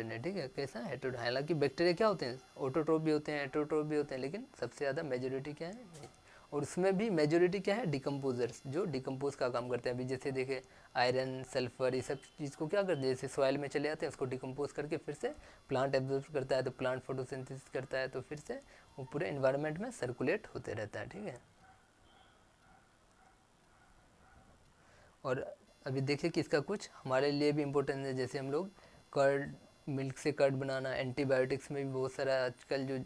है, ठीक है। कैसा हेटेरो, हालांकि बैक्टीरिया क्या होते हैं, ऑटोट्रोफ भी होते हैं, हेटेरोट्रोफ भी होते हैं, लेकिन सबसे ज़्यादा मेजोरिटी क्या है, नहीं। और उसमें भी मेजोरिटी क्या है, डिकम्पोजर्स, जो डिकम्पोज का काम करते हैं। अभी जैसे देखे आयरन, सल्फर, ये सब चीज़ को क्या करते हैं, जैसे सॉइल में चले जाते हैं, उसको डिकम्पोज करके फिर से प्लांट एब्जॉर्ब करता है, तो प्लांट फोटोसिंथेसिस करता है, तो फिर से वो पूरे इन्वायरमेंट में सर्कुलेट होते रहता है, ठीक है। और अभी देखिए कि इसका कुछ हमारे लिए भी इम्पोर्टेंट है, जैसे हम लोग कर्ड, मिल्क से कर्ड बनाना, एंटीबायोटिक्स में भी बहुत सारा आजकल जो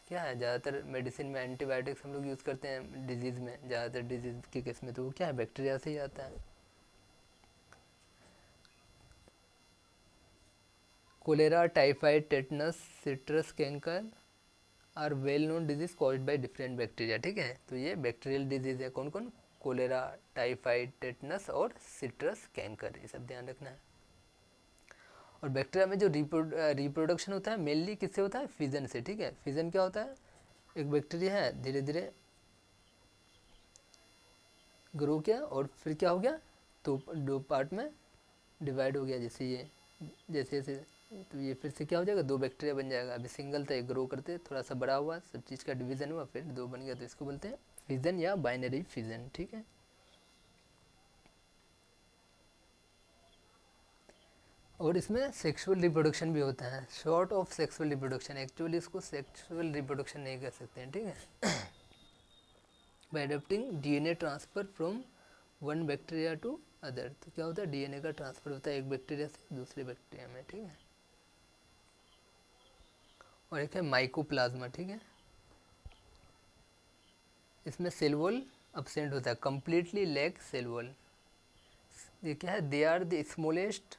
क्या है, ज़्यादातर मेडिसिन में एंटीबायोटिक्स हम लोग यूज़ करते हैं डिजीज़ में, ज़्यादातर डिजीज़ के केस में, तो वो क्या है, बैक्टीरिया से ही आता है। Cholera, typhoid, tetanus, citrus canker are well known disease caused by different bacteria, ठीक है। तो ये बैक्टीरियल डिजीज़ है, कौन कौन, कोलेरा, टाइफाइड, टेटनस और सिट्रस कैंकर, ये सब ध्यान रखना है। और बैक्टीरिया में जो रिप्रोडक्शन होता है मेनली किससे होता है, फिजन से, ठीक है। फिजन क्या होता है, एक बैक्टीरिया है, धीरे धीरे ग्रो किया और फिर क्या हो गया, तो दो पार्ट में डिवाइड हो गया, जैसे ये, जैसे जैसे, तो ये फिर से क्या हो जाएगा, दो बैक्टीरिया बन जाएगा। अभी सिंगल था, एक ग्रो करते थोड़ा सा बड़ा हुआ, सब चीज़ का डिवीज़न हुआ, फिर दो बन गया, तो इसको बोलते हैं फिजन या बाइनरी फिजन, ठीक है। और इसमें सेक्सुअल रिप्रोडक्शन भी होता है, sort of sexual reproduction, actually इसको सेक्सुअल रिप्रोडक्शन नहीं कर सकते हैं, ठीक है। By adopting DNA transfer from one bacteria to other, तो क्या होता है, डीएनए का ट्रांसफर होता है एक बैक्टीरिया से दूसरे बैक्टीरिया में, ठीक है। और एक है माइकोप्लाज्मा, ठीक है। इसमें सेल वॉल अब्सेंट होता है, कंप्लीटली लैक सेल वॉल। ये क्या है, they are the smallest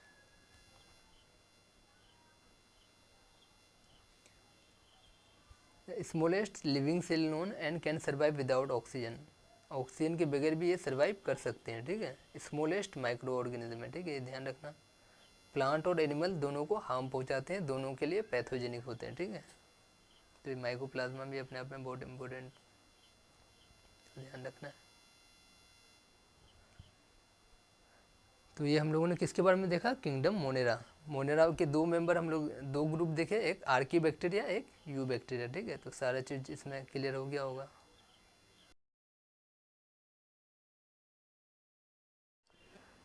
living cell known and can survive without oxygen, oxygen के बगैर भी ये सर्वाइव कर सकते हैं, ठीक है। स्मॉलेस्ट माइक्रो ऑर्गेनिज्म है, ठीक है, ये ध्यान रखना। प्लांट और एनिमल दोनों को हार्म पहुंचाते हैं, दोनों के लिए पैथोजेनिक होते हैं, ठीक है। तो ये माइकोप्लाज्मा भी अपने आप में बहुत इंपॉर्टेंट, ध्यान रखना है। तो ये हम लोगों ने किसके बारे में देखा, किंगडम मोनेरा। मोनेरा के दो मेंबर हम लोग, दो ग्रुप देखे, एक आर्की बैक्टीरिया, एक यू बैक्टीरिया, ठीक है। तो सारा चीज़ इसमें क्लियर हो गया होगा।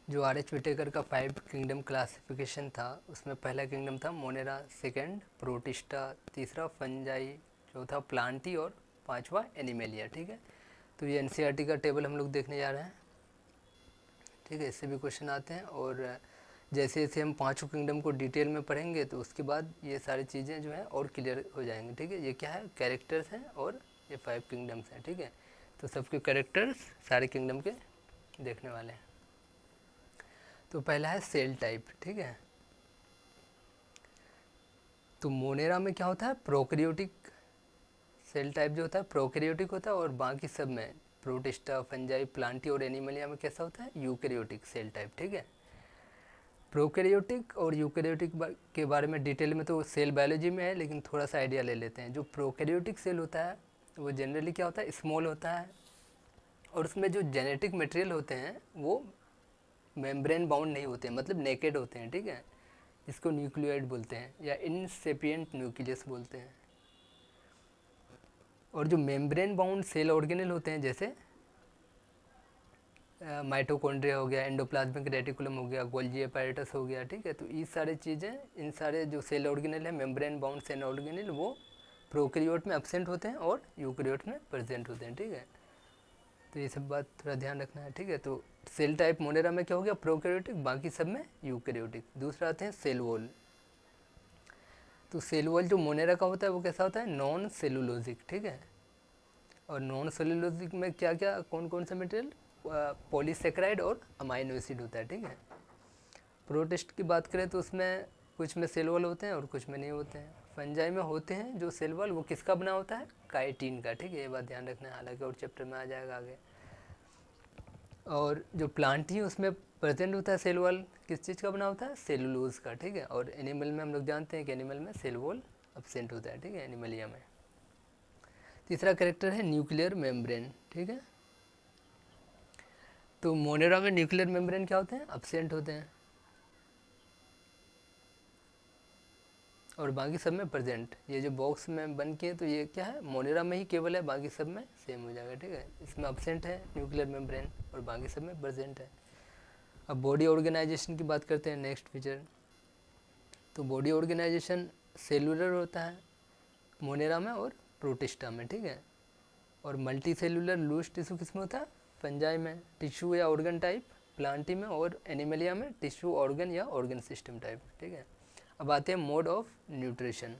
जो R.H. विटेकर का 5 किंगडम क्लासिफिकेशन था उसमें पहला किंगडम था मोनेरा, सेकंड प्रोटिस्टा, तीसरा फंजाई, चौथा प्लांटी और पांचवा एनिमेलिया। ठीक है, तो ये एनसीईआरटी का टेबल हम लोग देखने जा रहे हैं। ठीक है, इससे भी क्वेश्चन आते हैं और जैसे जैसे हम पांचों किंगडम को डिटेल में पढ़ेंगे तो उसके बाद ये सारी चीज़ें जो हैं और क्लियर हो जाएंगी। ठीक है, ये क्या है, कैरेक्टर्स हैं और ये 5 किंगडम्स हैं। ठीक है, तो सबके कैरेक्टर्स सारे किंगडम के देखने वाले हैं। तो पहला है सेल टाइप। ठीक है, तो मोनेरा में क्या होता है, प्रोकैरियोटिक सेल टाइप जो होता है प्रोकैरियोटिक होता है और बाकी सब में प्रोटिस्टा, फंजाई, प्लांटी और एनिमलिया में कैसा होता है, यूकैरियोटिक सेल टाइप। ठीक है, प्रोकैरियोटिक और यूकैरियोटिक के बारे में डिटेल में तो सेल बायोलॉजी में है, लेकिन थोड़ा सा आइडिया ले लेते हैं। जो प्रोकैरियोटिक सेल होता है वो जनरली क्या होता है, स्मॉल होता है और उसमें जो जेनेटिक मटेरियल होते हैं वो मेम्ब्रेन बाउंड नहीं होते हैं, मतलब नेकेड होते हैं। ठीक है, इसको न्यूक्लियोइड बोलते हैं या इनसेपिएंट न्यूक्लियस बोलते हैं। और जो मेम्ब्रेन बाउंड सेल ऑर्गेनल होते हैं जैसे माइटोकॉन्ड्रिया हो गया, एंडोप्लाज्मिक रेटिकुलम हो गया, गोल्जी अपैरेटस हो गया। ठीक है, तो ये सारी चीज़ें, इन सारे जो सेल ऑर्गेनल है मेम्ब्रेन बाउंड सेल ऑर्गेनल वो प्रोकैरियोट में एब्सेंट होते हैं और यूकैरियोट में प्रेजेंट होते हैं। ठीक है, तो ये सब बात थोड़ा ध्यान रखना है। ठीक है, तो सेल टाइप मोनेरा में क्या हो गया, प्रोकैरियोटिक, बाकी सब में यूकैरियोटिक। दूसरा आते हैं सेल वॉल। तो सेल वॉल जो मोनेरा का होता है वो कैसा होता है, नॉन सेलुलोजिक। ठीक है, और नॉन सेलुलोजिक में क्या क्या कौन कौन सा मटेरियल, पॉलीसेकेराइड और अमाइनो एसिड होता है। ठीक है, प्रोटिस्ट की बात करें तो उसमें कुछ में सेल वॉल होते हैं और कुछ में नहीं होते हैं। फंजाई में होते हैं जो सेल वॉल, वो किसका बना होता है, काइटिन का। ठीक है, ये बात ध्यान रखना है, हालांकि और चैप्टर में आ जाएगा आगे। और जो प्लांट ही उसमें प्रेजेंट होता है सेल वॉल, किस चीज़ का बना होता है, सेलुलोज का। ठीक है, और एनिमल में हम लोग जानते हैं कि एनिमल में सेल वॉल एब्सेंट होता है। ठीक है, एनिमलिया में। तीसरा कैरेक्टर है न्यूक्लियर मेम्ब्रेन। ठीक है, तो मोनेरा में न्यूक्लियर मेम्ब्रेन क्या होते हैं, एब्सेंट होते हैं और बाकी सब में प्रेजेंट। ये जो बॉक्स में बन के, तो ये क्या है, मोनेरा में ही केवल है, बाकी सब में सेम हो जाएगा। ठीक है, इसमें एब्सेंट है न्यूक्लियर मेम्ब्रेन और बाकी सब में प्रेजेंट है। अब बॉडी ऑर्गेनाइजेशन की बात करते हैं, नेक्स्ट फीचर। तो बॉडी ऑर्गेनाइजेशन सेलुलर होता है मोनेरा में और प्रोटिस्टा में। ठीक है, और मल्टी सेलुलर लूज टिश्यू किस में होता है, फंजाई में टिश्यू या ऑर्गन टाइप, प्लांटी में, और एनिमलिया में टिश्यू ऑर्गन या ऑर्गन सिस्टम टाइप। ठीक है, अब आते हैं mode of nutrition.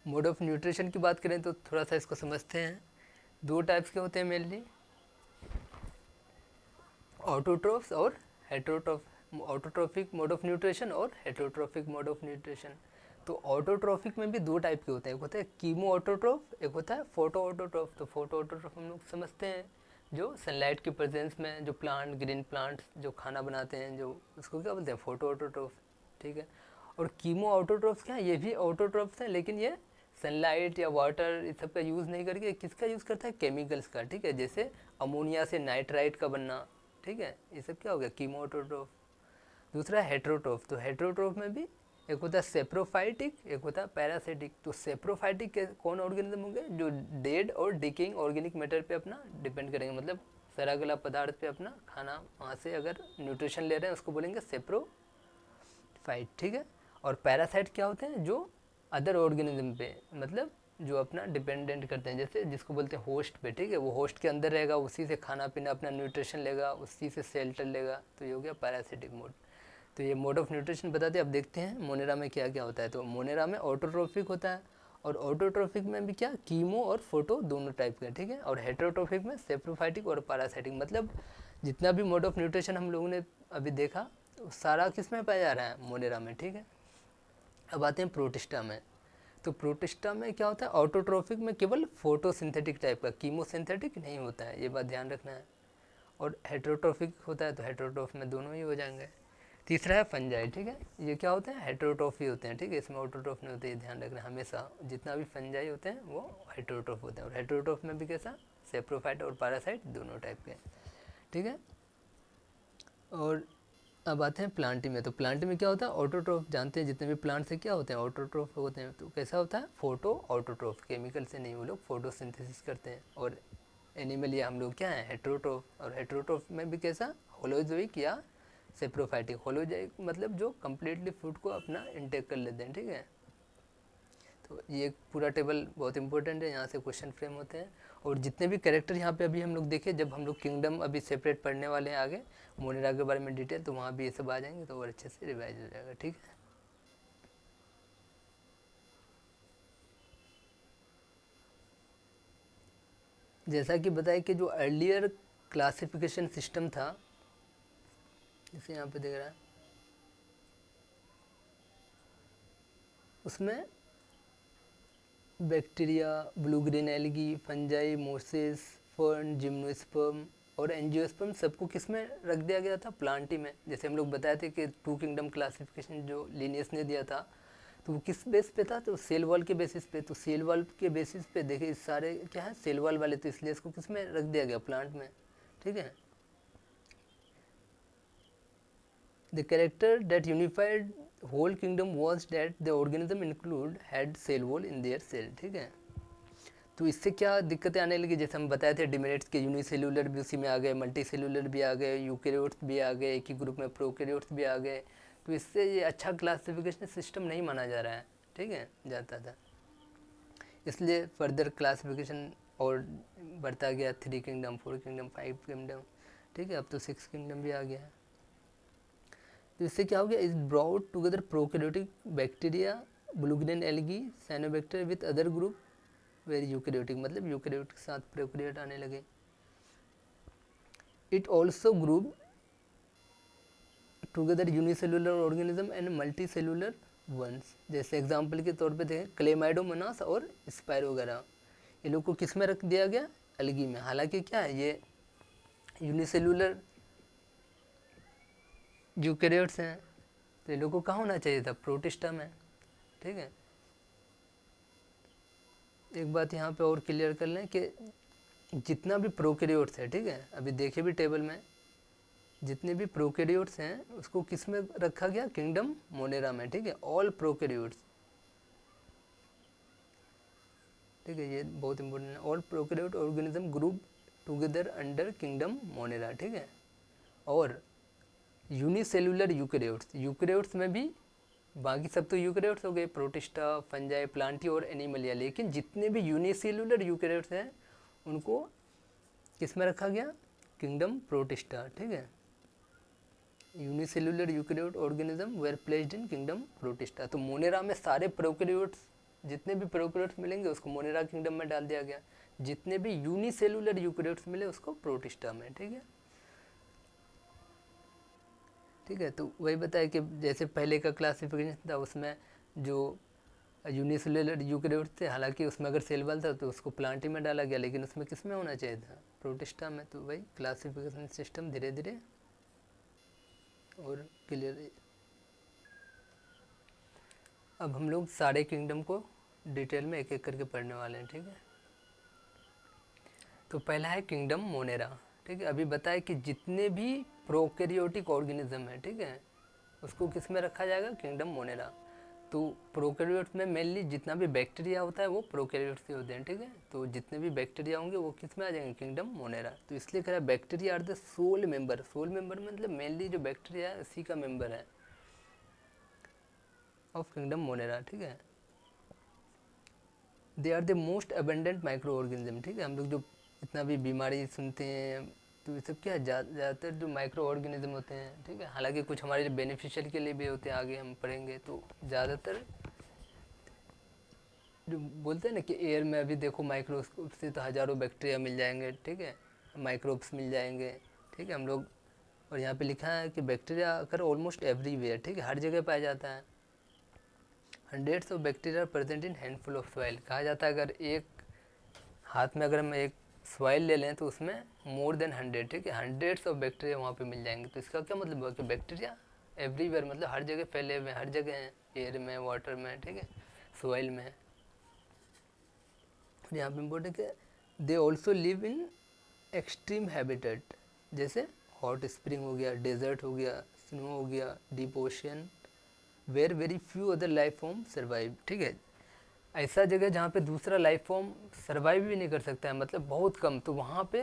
Mode of nutrition की बात करें तो थोड़ा सा इसको समझते हैं। दो टाइप्स के होते हैं मेनली, ऑटोट्रोफ्स और हेटरोट्रोफ। ऑटोट्रोफिक मोड ऑफ न्यूट्रिशन और हेटरोट्रोफिक मोड ऑफ न्यूट्रिशन। तो ऑटोट्रोफिक में भी दो टाइप के होते हैं, एक होता है कीमो ऑटोट्रोफ, एक होता है फोटो ऑटोट्रोफ। तो फोटो ऑटोट्रोफ हम लोग समझते हैं जो सनलाइट की प्रेजेंस में जो प्लांट, ग्रीन प्लांट्स जो खाना बनाते हैं, जो उसको क्या बोलते हैं, फोटो ऑटोट्रोफ। ठीक है, और कीमो ऑटोट्रोफ्स क्या है, ये भी ऑटोट्रोफ्स हैं, लेकिन ये सनलाइट या वाटर इस सब का यूज़ नहीं करके किसका यूज़ करता है, केमिकल्स का। ठीक है, जैसे अमोनिया से नाइट्राइट का बनना। ठीक है, ये सब क्या हो गया, कीमो ऑटोट्रोफ। दूसरा हेट्रोट्रोफ। तो हेट्रोट्रोफ में भी एक होता है सेप्रोफाइटिक, एक होता है पैरासिटिक। तो सेप्रोफाइटिक के कौन ऑर्गेनिज्म होंगे, जो डेड और डिकेइंग ऑर्गेनिक मैटर पे अपना डिपेंड करेंगे, मतलब सड़ा गला पदार्थ पे अपना खाना, वहाँ से अगर न्यूट्रिशन ले रहे हैं उसको बोलेंगे सेप्रोफाइट। ठीक है, और पैरासाइट क्या होते हैं, जो अदर ऑर्गेनिज्म पे, मतलब जो अपना डिपेंडेंट करते हैं, जैसे जिसको बोलते हैं होस्ट पे। ठीक है, वो होस्ट के अंदर रहेगा, उसी से खाना पीना अपना न्यूट्रिशन लेगा, उसी से शेल्टर लेगा, तो ये हो गया पैरासिटिक मोड। तो ये मोड ऑफ न्यूट्रिशन बताते हैं। अब देखते हैं मोनेरा में क्या क्या होता है। तो मोनेरा में ऑटोट्रोफिक होता है, और ऑटोट्रोफिक में भी क्या, कीमो और फोटो दोनों टाइप के। ठीक है, और हेट्रोट्रोफिक में सेप्रोफाइटिक और पैरासाइटिक। मतलब जितना भी मोड ऑफ न्यूट्रिशन हम लोगों ने अभी देखा तो सारा किस में पाया जा रहा है, मोनेरा में। ठीक है, अब आते हैं प्रोटिस्टा में। तो प्रोटिस्टा में क्या होता है, ऑटोट्रोफिक में केवल फोटोसिंथेटिक टाइप का, कीमोसिंथेटिक नहीं होता है, ये बात ध्यान रखना है। और हेट्रोट्रोफिक होता है तो हेट्रोट्रोफ में दोनों ही हो जाएंगे। तीसरा है फंजाई। ठीक है, ये क्या होते हैं, हेट्रोट्रोफी होते हैं। ठीक है, इसमें ऑटोट्रोफ नहीं होते, ये ध्यान रखना हमेशा। जितना भी फंजाई होते हैं वो हेट्रोट्रोफ होते हैं, और हेट्रोट्रोफ में भी कैसा, सेप्रोफाइट और पैरासाइट दोनों टाइप के। ठीक है, और अब आते हैं प्लांटी में। तो प्लांटी में क्या होता है, ऑटोट्रोफ। जानते हैं जितने भी प्लांट से क्या होते हैं, ऑटोट्रोफ होते हैं। तो कैसा होता है, फोटो ऑटोट्रोफ, केमिकल से नहीं, वो लोग फोटोसिंथेसिस करते हैं। और एनिमल या हम लोग क्या है हेट्रोट्रोफ, और हेट्रोट्रोफ में भी कैसा होलोजोइक या सेप्रोफाइटिक। होलोजोइक मतलब जो कम्प्लीटली फूड को अपना इंटेक कर लेते हैं, ठीक है। तो ये पूरा टेबल बहुत इंपॉर्टेंट है, यहाँ से क्वेश्चन फ्रेम होते हैं। और जितने भी कैरेक्टर यहाँ पे अभी हम लोग देखे, जब हम लोग किंगडम अभी सेपरेट पढ़ने वाले हैं आगे मोनेरा के बारे में डिटेल, तो वहाँ भी ये सब आ जाएंगे, तो और अच्छे से रिवाइज हो जाएगा, ठीक है। जैसा कि बताया कि जो अर्लियर क्लासिफिकेशन सिस्टम था, जैसे यहाँ पे देख रहा है, उसमें bacteria, blue green algae, fungi, Moses, fern, gymnosperm और एंजियोस्पर्म सबको किस में रख दिया गया था, प्लांटी में। जैसे हम लोग बताए थे कि टू किंगडम क्लासिफिकेशन जो लिनियस ने दिया था, तो वो किस बेस पे था, तो सेल वॉल के बेसिस पे। तो सेल वॉल के बेसिस पे देखिए सारे क्या है सेल वॉल वाले, तो इसलिए इसको किस में रख दिया गया, प्लांट में, ठीक है। The character that unified whole kingdom was that the organism include had cell wall in their cell, ठीक है। तो इससे क्या दिक्कतें आने लगी, जैसे हम बताए थे डिमेरिट्स के यूनिसेलुलर भी उसी में आ गए, मल्टी सेलुलर भी आ गए, यूकैरियोट्स भी आ गए, एक ही ग्रुप में प्रोकैरियोट्स भी आ गए। तो इससे ये अच्छा क्लासिफिकेशन सिस्टम नहीं माना जा रहा है, ठीक है, जाता था। इसलिए फर्दर क्लासिफिकेशन और बढ़ता गया, 3 किंगडम, 4 किंगडम, 5 किंगडम, ठीक है। अब तो 6 किंगडम भी आ गया है। तो इससे क्या हो गया, is brought together prokaryotic bacteria, blue green algae, cyanobacteria with other group very eukaryotic, मतलब यूकैरियोट के साथ प्रोकैरियोट आने लगे। It also group together unicellular organism and multicellular ones. जैसे एग्जाम्पल के तौर पे देखें क्लेमाइडोमोनास और स्पायरोगेरा, ये लोग को किस में रख दिया गया, एल्गी में। हालांकि क्या है ये यूनिसेलुलर यूकैरियोट्स हैं, तो ये लोग को कहाँ होना चाहिए था, प्रोटिस्टा में, ठीक है। एक बात यहाँ पे और क्लियर कर लें कि जितना भी प्रोकैरियोट्स है, ठीक है, अभी देखे भी टेबल में, जितने भी प्रोकैरियोट्स हैं उसको किस में रखा गया, किंगडम मोनेरा में, ठीक है, ऑल प्रोकैरियोट्स, ठीक है, ये बहुत इंपॉर्टेंट है। All prokaryote organism group together under kingdom Monera, ठीक है। और यूनिसेलुलर यूकैरियोट्स, यूकैरियोट्स में भी बाकी सब तो यूकैरियोट्स हो गए, प्रोटिस्टा, फंजाई, प्लांटी और एनिमलिया, लेकिन जितने भी यूनिसेलुलर यूकैरियोट्स हैं उनको किस में रखा गया, किंगडम प्रोटिस्टा, ठीक है। Unicellular eukaryote organism were placed in kingdom Protista. तो मोनेरा में सारे प्रोकैरियोट्स, जितने भी प्रोकैरियोट्स मिलेंगे उसको मोनेरा किंगडम में डाल दिया गया, जितने भी यूनिसेलुलर यूकैरियोट्स मिले उसको प्रोटिस्टा में, ठीक है, ठीक है। तो वही बताया कि जैसे पहले का क्लासिफिकेशन था उसमें जो यूनिसेलुलर यूकैरियोट्स थे, हालांकि उसमें अगर सेल वॉल था तो उसको प्लांटी में डाला गया, लेकिन उसमें किस में होना चाहिए था, प्रोटिस्टा में। तो वही क्लासिफिकेशन सिस्टम धीरे धीरे और क्लियर। अब हम लोग सारे किंगडम को डिटेल में एक एक करके पढ़ने वाले हैं, ठीक है। तो पहला है किंगडम मोनेरा, ठीक है। अभी बताया कि जितने भी प्रोकैरियोटिक ऑर्गेनिज्म है, ठीक है, उसको किस में रखा जाएगा, किंगडम मोनेरा। तो प्रोकैरियोट्स में मेनली जितना भी बैक्टीरिया होता है वो प्रोकैरियोट्स के होते हैं, ठीक है। तो जितने भी बैक्टीरिया होंगे वो किस में आ जाएंगे, किंगडम मोनेरा। तो इसलिए कह रहा है bacteria are the sole member, sole member मतलब मेनली जो बैक्टीरिया है उसी का मेंबर है ऑफ किंगडम मोनेरा, ठीक है। They are the most abundant microorganism, ठीक है। हम लोग जो इतना भी बीमारी सुनते हैं तो ये सब क्या है, ज़्यादातर जो माइक्रो ऑर्गेनिज्म होते हैं, ठीक है। हालांकि कुछ हमारे बेनिफिशियल के लिए भी होते हैं, आगे हम पढ़ेंगे। तो ज़्यादातर जो बोलते हैं ना कि एयर में अभी देखो माइक्रोस्कोप से तो हज़ारों बैक्टीरिया मिल जाएंगे, ठीक है, माइक्रोब्स मिल जाएंगे, ठीक है, हम लोग। और यहाँ पे लिखा है कि बैक्टीरिया अगर ऑलमोस्ट एवरीवेयर, ठीक है, हर जगह पाया जाता है। Hundreds of bacteria present in handful of soil, कहा जाता है अगर एक हाथ में अगर हम एक सॉइल ले लें तो उसमें मोर देन 100, ठीक है, हंड्रेड्स ऑफ बैक्टीरिया वहाँ पे मिल जाएंगे। तो इसका क्या मतलब हुआ कि बैक्टीरिया एवरीवेयर मतलब हर जगह फैले हुए हैं, हर जगह हैं, एयर में, वाटर में, ठीक है, सॉइल में। यहाँ पे इम्पोर्टेंट है they also live in extreme habitat, जैसे हॉट स्प्रिंग हो गया, डेजर्ट हो गया, स्नो हो गया, deep ocean, where very few other life form survive, ठीक है। ऐसा जगह जहाँ पे दूसरा लाइफ फॉर्म सर्वाइव भी नहीं कर सकता है, मतलब बहुत कम, तो वहाँ पे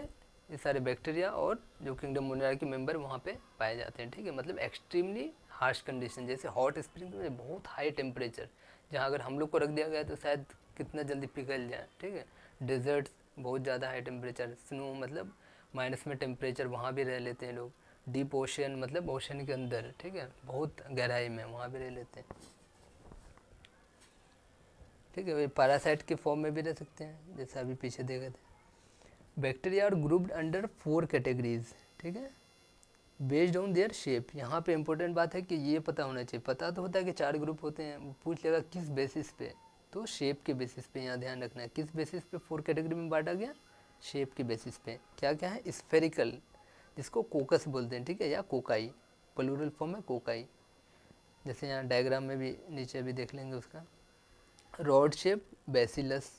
ये सारे बैक्टीरिया और जो किंगडम मोनेरा के मेंबर वहाँ पे पाए जाते हैं, ठीक है। मतलब एक्सट्रीमली हार्श कंडीशन, जैसे हॉट स्प्रिंग में बहुत हाई टेम्परेचर, जहाँ अगर हम लोग को रख दिया गया तो शायद कितना जल्दी पिघल जाए, ठीक है। डेजर्ट्स बहुत ज़्यादा हाई टेम्परेचर, स्नो मतलब माइनस में टेम्परेचर, वहाँ भी रह लेते हैं लोग। डीप ओशन मतलब ओशन के अंदर, ठीक है, बहुत गहराई में वहाँ भी रह लेते हैं, ठीक है। वे पैरासाइट के फॉर्म में भी रह सकते हैं, जैसे अभी पीछे देखे थे। Bacteria are grouped under 4 categories, ठीक है, बेस्ड ऑन देयर शेप। यहाँ पे इंपॉर्टेंट बात है कि ये पता होना चाहिए, पता तो होता है कि 4 ग्रुप होते हैं, वो पूछ लेगा किस बेसिस पे, तो शेप के बेसिस पे यहाँ ध्यान रखना है, किस बेसिस पे 4 कैटेगरी में बांटा गया, शेप के बेसिस पे। क्या क्या है, स्फेरिकल, जिसको कोकस बोलते हैं, ठीक है, या कोकाई, प्लूरल फॉर्म है कोकाई, जैसे यहाँ डायग्राम में भी नीचे भी देख लेंगे उसका। रॉड शेप बेसिलस,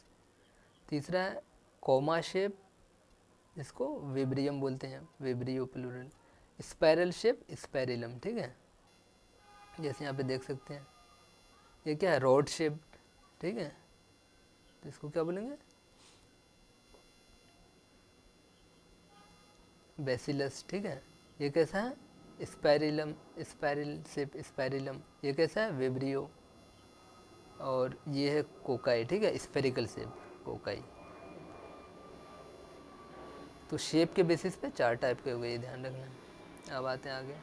तीसरा है कोमा शेप, जिसको विब्रियम बोलते हैं, vibrio plural. Spiral shape spirillum, ठीक है, जैसे यहाँ पे देख सकते हैं। ये क्या है, रॉड शेप, ठीक है, तो इसको क्या बोलेंगे, बेसिलस, ठीक है। ये कैसा है, स्पाइरिलम, स्पाइरल शेप स्पाइरिलम। ये कैसा है, विब्रियो। और ये है कोकाई, ठीक है, स्फेरिकल शेप कोकाई। तो शेप के बेसिस पे 4 टाइप के हो गए, ये ध्यान रखना। अब आते हैं आगे,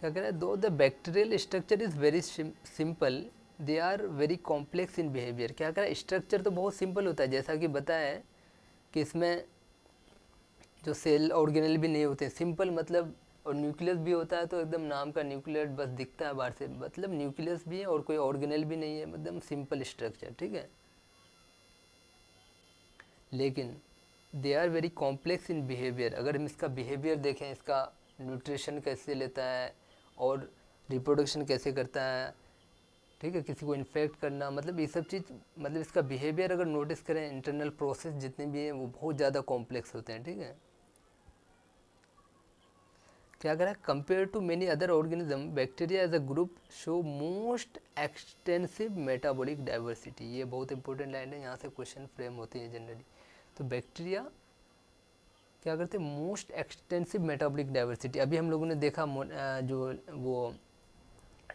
क्या कह रहा है, though the bacterial structure is very simple, they are very complex in behaviour. क्या कह रहा है, स्ट्रक्चर तो बहुत सिंपल होता है, जैसा कि बताया है कि इसमें जो सेल ऑर्गेनल भी नहीं होते, सिंपल मतलब, और न्यूक्लियस भी होता है तो एकदम नाम का न्यूक्लियस बस दिखता है बाहर से, मतलब न्यूक्लियस भी है और कोई ऑर्गेनल भी नहीं है, एकदम सिंपल स्ट्रक्चर, ठीक है। लेकिन they are very complex in behaviour. अगर हम इसका बिहेवियर देखें, इसका न्यूट्रिशन कैसे लेता है और रिप्रोडक्शन कैसे करता है, ठीक है, किसी को इन्फेक्ट करना, मतलब ये सब चीज़, मतलब इसका बिहेवियर अगर नोटिस करें, इंटरनल प्रोसेस जितने भी हैं वो बहुत ज़्यादा कॉम्प्लेक्स होते हैं, ठीक है। क्या करें, compare to many other organism, bacteria as a group show most extensive metabolic diversity. ये बहुत इंपॉर्टेंट लाइन है, यहाँ से क्वेश्चन फ्रेम होते हैं जनरली। तो बैक्टीरिया क्या करते हैं, मोस्ट एक्सटेंसिव मेटाबॉलिक डाइवर्सिटी। अभी हम लोगों ने देखा जो वो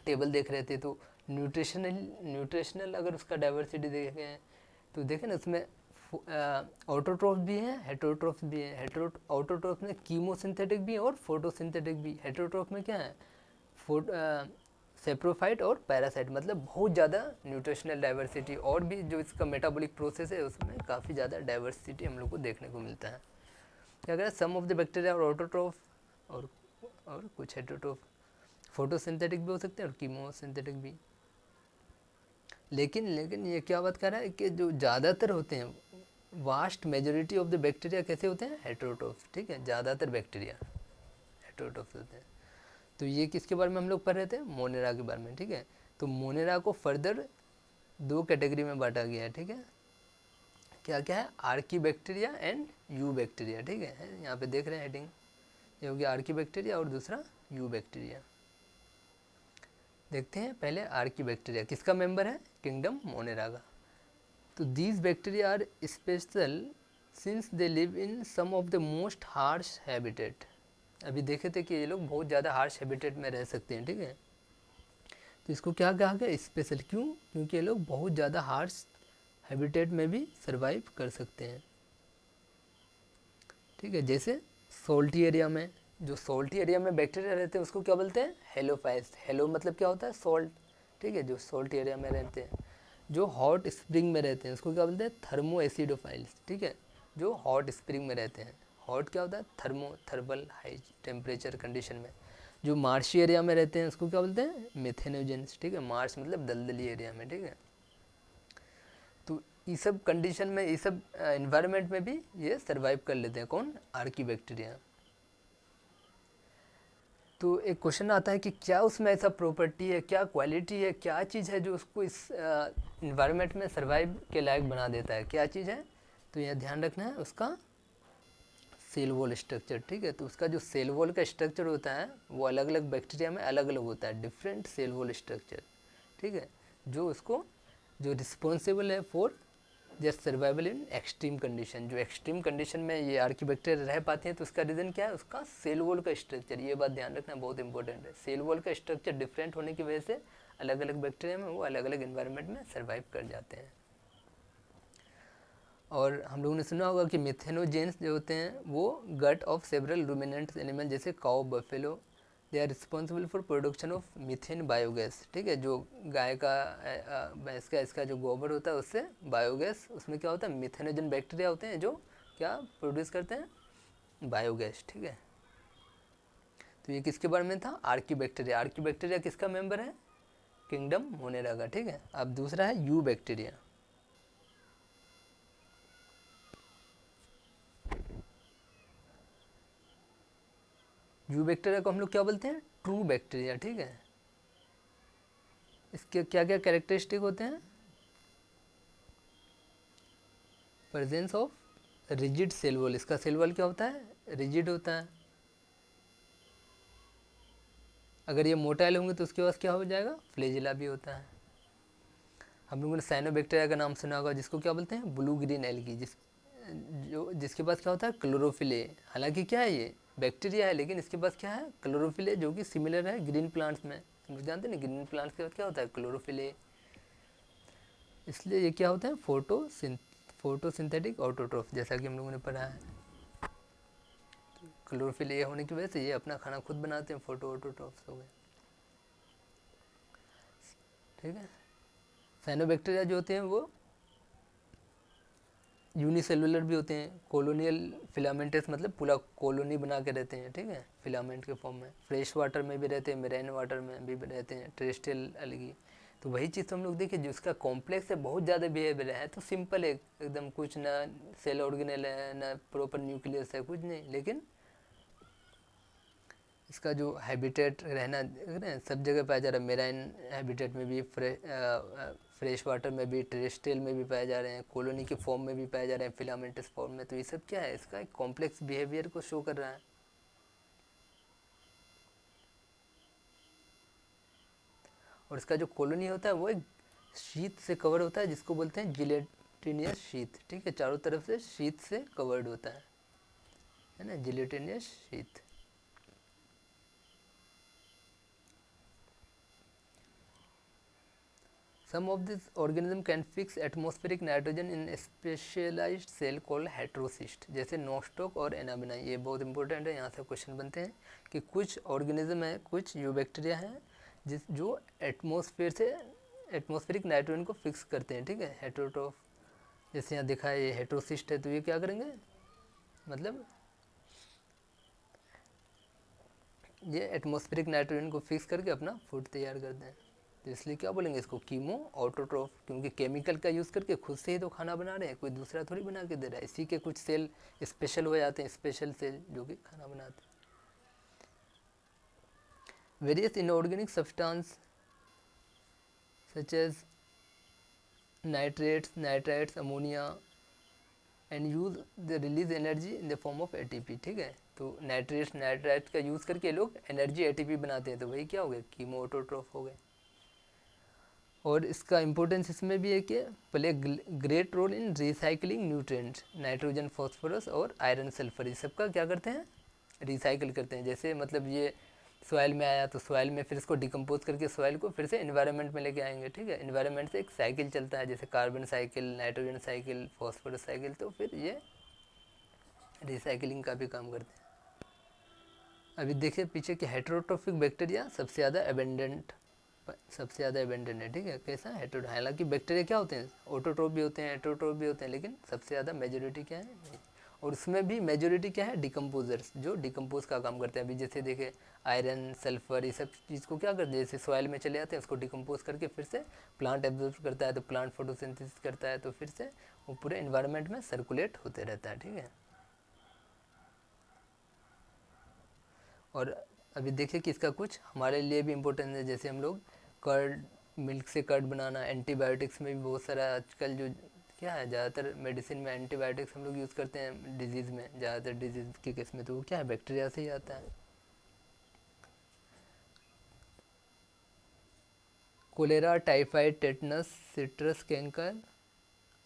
टेबल देख रहे थे, तो न्यूट्रिशनल अगर उसका डाइवर्सिटी देखें तो देखें ना, उसमें ऑटोट्रोफ भी हैं, हेटरोट्रोफ भी हैं। ऑटोट्रोफ में कीमोसिंथेटिक भी है और फोटोसिंथेटिक भी। हेटरोट्रोफ में क्या है, सेप्रोफाइट और पैरासाइट, मतलब बहुत ज़्यादा न्यूट्रिशनल डाइवर्सिटी, और भी जो इसका मेटाबॉलिक प्रोसेस है उसमें काफ़ी ज़्यादा डाइवर्सिटी हम लोग को देखने को मिलता है। क्या करें, सम ऑफ द बैक्टीरिया और ऑटोट्रोफ और कुछ हेटरोट्रोफ, फोटोसिंथेटिक भी हो सकते हैं और कीमोसिंथेटिक भी। लेकिन ये क्या बात कर रहा है कि जो ज़्यादातर होते हैं, vast majority of the bacteria कैसे होते हैं, हेटरोट्रोफ, ठीक है, ज़्यादातर बैक्टीरिया हेटरोट्रोफ होते हैं। तो ये किसके बारे में हम लोग पढ़ रहे थे, मोनेरा के बारे में, ठीक है। तो मोनेरा को फर्दर 2 कैटेगरी में बांटा गया है, ठीक है। क्या क्या है, Archie bacteria and you bacteria, ठीक है, यहाँ पे देख रहे हैं हेडिंग, ये हो गया आर्की बैक्टीरिया और दूसरा यू बैक्टीरिया। देखते हैं पहले आर्की बैक्टीरिया किसका मेंबर है, किंगडम मोनेरा का। तो these bacteria are special since they live in some of the most harsh habitat. अभी देखे थे कि ये लोग बहुत ज़्यादा हार्श हैबिटेट में रह सकते हैं, ठीक है। तो इसको क्या कहा गया, स्पेशल, क्यों, क्योंकि ये लोग बहुत ज़्यादा हार्श हैबिटेट में भी सर्वाइव कर सकते हैं, ठीक है। जैसे सोल्टी एरिया में, जो सोल्टी एरिया में बैक्टीरिया रहते हैं उसको क्या बोलते हैं, हेलोफाइल्स। हेलो मतलब क्या होता है, सोल्ट, ठीक है, जो सोल्ट एरिया में रहते हैं। जो हॉट स्प्रिंग में रहते हैं उसको क्या बोलते हैं, थर्मो एसिडोफाइल्स, ठीक है, जो हॉट स्प्रिंग में रहते हैं। हॉट क्या होता है, थर्मल हाई टेम्परेचर कंडीशन में। जो मार्शी एरिया में रहते हैं उसको क्या बोलते हैं, मेथेनोजेंस, ठीक है, मार्श मतलब दलदली एरिया में, ठीक है। तो ये सब कंडीशन में, ये सब इन्वायरमेंट में भी ये सर्वाइव कर लेते हैं, कौन, आर्की बैक्टीरिया। तो एक क्वेश्चन आता है कि क्या उसमें ऐसा प्रॉपर्टी है, क्या क्वालिटी है, क्या चीज़ है जो उसको इस इन्वायरमेंट में सर्वाइव के लायक बना देता है, क्या चीज़ है। तो यह ध्यान रखना है, उसका सेल वॉल स्ट्रक्चर, ठीक है। तो उसका जो सेल वॉल का स्ट्रक्चर होता है वो अलग अलग बैक्टीरिया में अलग अलग होता है, डिफरेंट सेल वॉल स्ट्रक्चर, ठीक है, जो उसको जो रिस्पॉन्सिबल है for their survival in extreme condition. जो एक्सट्रीम कंडीशन में ये आर्कीबैक्टीरिया रह पाती हैं तो उसका रीज़न क्या है, उसका सेल वॉल का स्ट्रक्चर। ये बात ध्यान रखना बहुत इंपॉर्टेंट है। सेल वॉल का स्ट्रक्चर डिफरेंट होने की वजह से अलग अलग बैक्टीरिया में वो अलग अलग इन्वायरमेंट में सर्वाइव कर जाते हैं। और हम लोगों ने सुना होगा कि मिथेनोजेंस जो होते हैं वो gut of several ruminant animal जैसे cow, buffalo, they are responsible for production of methane biogas. ठीक है, जो गाय का भैंस का इसका जो गोबर होता है उससे बायोगैस, उसमें क्या होता है, मिथेनोजन बैक्टीरिया होते हैं जो क्या प्रोड्यूस करते हैं, बायोगैस। ठीक है, तो ये किसके बारे में था, आर्कीबैक्टीरिया। आर्कीबैक्टीरिया किसका मेंबर है, किंगडम मोनेरा का। ठीक है, अब दूसरा है यू बैक्टीरिया। यू बैक्टीरिया को हम लोग क्या बोलते हैं, ट्रू बैक्टीरिया। ठीक है, इसके क्या क्या कैरेक्टरिस्टिक होते हैं, presence of rigid cell wall. इसका सेल वॉल क्या होता है, रिजिड होता है। अगर ये मोटाइल होंगे तो उसके पास क्या हो जाएगा, फ्लेजिला भी होता है। हम लोगों ने साइनोबैक्टीरिया का नाम सुना होगा, जिसको क्या बोलते हैं, ब्लू ग्रीन एल्गी, जिसके पास क्या होता है, क्लोरोफिल ए। हालांकि क्या है, ये बैक्टीरिया है लेकिन इसके पास क्या है, क्लोरोफिल ए, जो कि सिमिलर है ग्रीन प्लांट्स में। हम लोग जानते हैं ना, ग्रीन प्लांट्स के पास क्या होता है, क्लोरोफिल ए। इसलिए ये क्या होता है, फोटोसिंथेटिक ऑटोट्रोफ, जैसा कि हम लोगों ने पढ़ा है। क्लोरोफिल ए होने की वजह से ये अपना खाना खुद बनाते हैं, फोटो ऑटोट्रोफ्स हो गए। ठीक है, साइनोबैक्टीरिया जो होते हैं वो यूनिसेलुलर भी होते हैं, कॉलोनियल फिलामेंटस, मतलब पूरा कॉलोनी बना के रहते हैं। ठीक है, फिलामेंट के फॉर्म में, फ्रेश वाटर में भी रहते हैं, मेराइन वाटर में भी रहते हैं, टेरेस्ट्रियल अलगी। तो वही चीज़ तो हम लोग देखिए, जो उसका कॉम्प्लेक्स है, बहुत ज़्यादा बिहेवियर है तो सिंपल है एकदम, कुछ ना सेल ऑर्गेनेल है ना प्रॉपर न्यूक्लियस है, कुछ नहीं, लेकिन इसका जो हैबिटेट रहना सब जगह पाया जा रहा है। मेराइन हैबिटेट में भी, फ्रेश वाटर में भी, टेरेस्ट्रियल में भी पाए जा रहे हैं, कॉलोनी के फॉर्म में भी पाए जा रहे हैं, फिलामेंटस फॉर्म में। तो ये सब क्या है, इसका एक कॉम्प्लेक्स बिहेवियर को शो कर रहा है। और इसका जो कॉलोनी होता है वो एक शीत से कवर होता है, जिसको बोलते हैं जिलेटिनियस शीत। ठीक है, चारों तरफ से शीत से कवर्ड होता है ना, जिलेटिनियस शीत। Some of these organism can fix atmospheric nitrogen in a specialized cell called heterocyst, जैसे नोस्टॉक और एनाबिना। ये बहुत इंपॉर्टेंट है, यहाँ से क्वेश्चन बनते हैं कि कुछ ऑर्गेनिज्म है, कुछ यूबैक्टीरिया हैं जो एटमॉस्फेरिक नाइट्रोजन को फिक्स करते हैं। ठीक है, हेटेरोट्रोफ, जैसे यहाँ दिखा है ये हेटेरोसिस्ट है, तो ये क्या करेंगे, मतलब ये एटमॉस्फेरिक नाइट्रोजन को फिक्स करके अपना फूड तैयार करते हैं। तो इसलिए क्या बोलेंगे इसको, कीमो ऑटोट्रोफ, क्योंकि केमिकल का यूज़ करके खुद से ही तो खाना बना रहे हैं, कोई दूसरा थोड़ी बना के दे रहा है। इसी के कुछ सेल स्पेशल हो जाते हैं, स्पेशल सेल जो कि खाना बनाते हैं। Various inorganic substance such as nitrates, nitrites, ammonia and use the release energy in the form of ATP. ठीक है, तो नाइट्रेट्स, नाइट्राइट्स का यूज़ करके लोग एनर्जी एटीपी बनाते हैं, तो वही क्या हो गया, कीमो ऑटोट्रोफ हो गए। और इसका इम्पोर्टेंस इसमें भी है कि play great role in recycling nutrients, nitrogen, phosphorus और आयरन, सल्फर, ये सबका क्या करते हैं, रिसाइकल करते हैं। जैसे मतलब ये सॉइल में आया तो सॉइल में फिर इसको डिकम्पोज करके सॉइल को फिर से इन्वायरमेंट में लेके आएंगे। ठीक है, इन्वायरमेंट से एक साइकिल चलता है, जैसे carbon cycle, nitrogen cycle, phosphorus cycle, तो फिर ये रिसाइकलिंग का भी काम करते हैं। अभी देखिए पीछे कि हेटेरोट्रोफिक बैक्टीरिया सबसे ज़्यादा एबेंडेंट है। ठीक है, कैसा हेटेरो, हालांकि बैक्टीरिया क्या होते हैं, ऑटोट्रोफ भी होते हैं, हेटेरोट्रोफ भी होते हैं, लेकिन सबसे ज़्यादा मेजोरिटी क्या है, और उसमें भी मेजोरिटी क्या है, डिकम्पोजर्स, जो डिकम्पोज का काम करते हैं। अभी जैसे देखे आयरन, सल्फर, ये सब चीज़ को क्या करते हैं, जैसे सॉइल में चले जाते हैं, उसको डिकम्पोज करके फिर से प्लांट एब्जॉर्ब करता है, तो प्लांट फोटोसिंथेसिस करता है, तो फिर से वो पूरे इन्वायरमेंट में सर्कुलेट होते रहता है। ठीक है, और अभी देखिए कि इसका कुछ हमारे लिए भी इम्पोर्टेंट है, जैसे हम लोग कर्ड, मिल्क से कर्ड बनाना, एंटीबायोटिक्स में भी बहुत सारा आजकल जो क्या है, ज़्यादातर मेडिसिन में एंटीबायोटिक्स हम लोग यूज़ करते हैं डिजीज़ में, ज़्यादातर डिजीज़ के केस में, तो वो क्या है, बैक्टीरिया से ही आता है। Cholera, typhoid, tetanus, citrus canker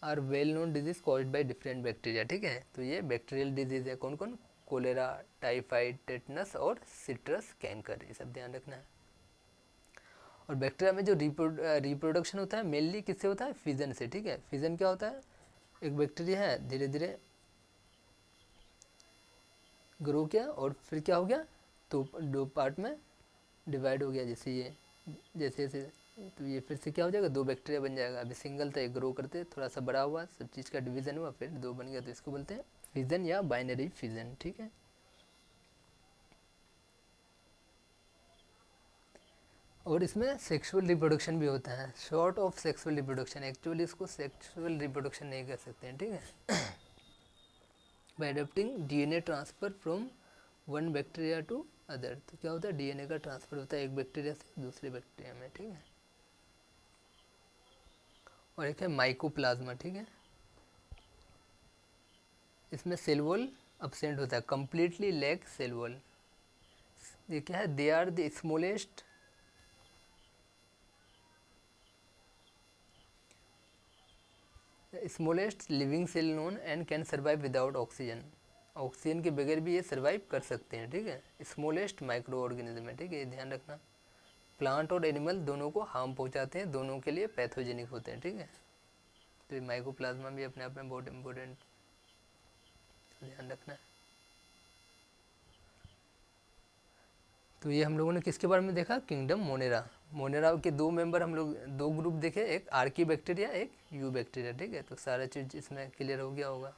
are well known disease caused by different bacteria, ठीक है। तो ये बैक्टीरियल डिजीज है, कौन कौन, कोलेरा, टाइफाइड, टेटनस और सिट्रस कैंकर, ये सब ध्यान रखना है। और बैक्टीरिया में जो रिप्रोडक्शन होता है मेनली किससे होता है, फिजन से, ठीक है। फिजन क्या होता है, एक बैक्टीरिया है धीरे धीरे ग्रो किया और फिर क्या हो गया, तो दो पार्ट में डिवाइड हो गया, जैसे ये, जैसे जैसे, तो ये फिर से क्या हो जाएगा, दो बैक्टीरिया बन जाएगा। अभी सिंगल था, एक ग्रो करते थोड़ा सा बड़ा हुआ, सब चीज़ का डिवीजन हुआ, फिर दो बन गया, तो इसको बोलते हैं फिजन या बाइनरी फिजन, ठीक है। और इसमें सेक्सुअल रिप्रोडक्शन भी होता है, sort of sexual reproduction, actually इसको सेक्सुअल रिप्रोडक्शन नहीं कर सकते हैं, ठीक है। By adopting DNA transfer from one bacteria to other, तो क्या होता है, डीएनए का ट्रांसफर होता है एक बैक्टीरिया से दूसरे बैक्टीरिया में, ठीक है। और एक है माइकोप्लाज्मा, ठीक है। इसमें सेल वॉल अब्सेंट होता है, कंप्लीटली लैक सेल वॉल। ये क्या है, they are the smallest living cell known and can survive without oxygen, oxygen के बगैर भी ये सर्वाइव कर सकते हैं, ठीक है। स्मॉलेस्ट माइक्रो ऑर्गेनिज्म है, ठीक है, ये ध्यान रखना। प्लांट और एनिमल दोनों को हार्म पहुंचाते हैं, दोनों के लिए पैथोजेनिक होते हैं, ठीक है। तो ये माइकोप्लाज्मा भी अपने आप में बहुत इम्पोर्टेंट, ध्यान रखना है। तो ये हम लोगों ने किसके बारे में देखा, किंगडम मोनेरा। मोनेरा के दो मेंबर हम लोग, दो ग्रुप देखे, एक आर्की बैक्टीरिया, एक यू बैक्टीरिया, ठीक है। तो सारा चीज़ इसमें क्लियर हो गया होगा।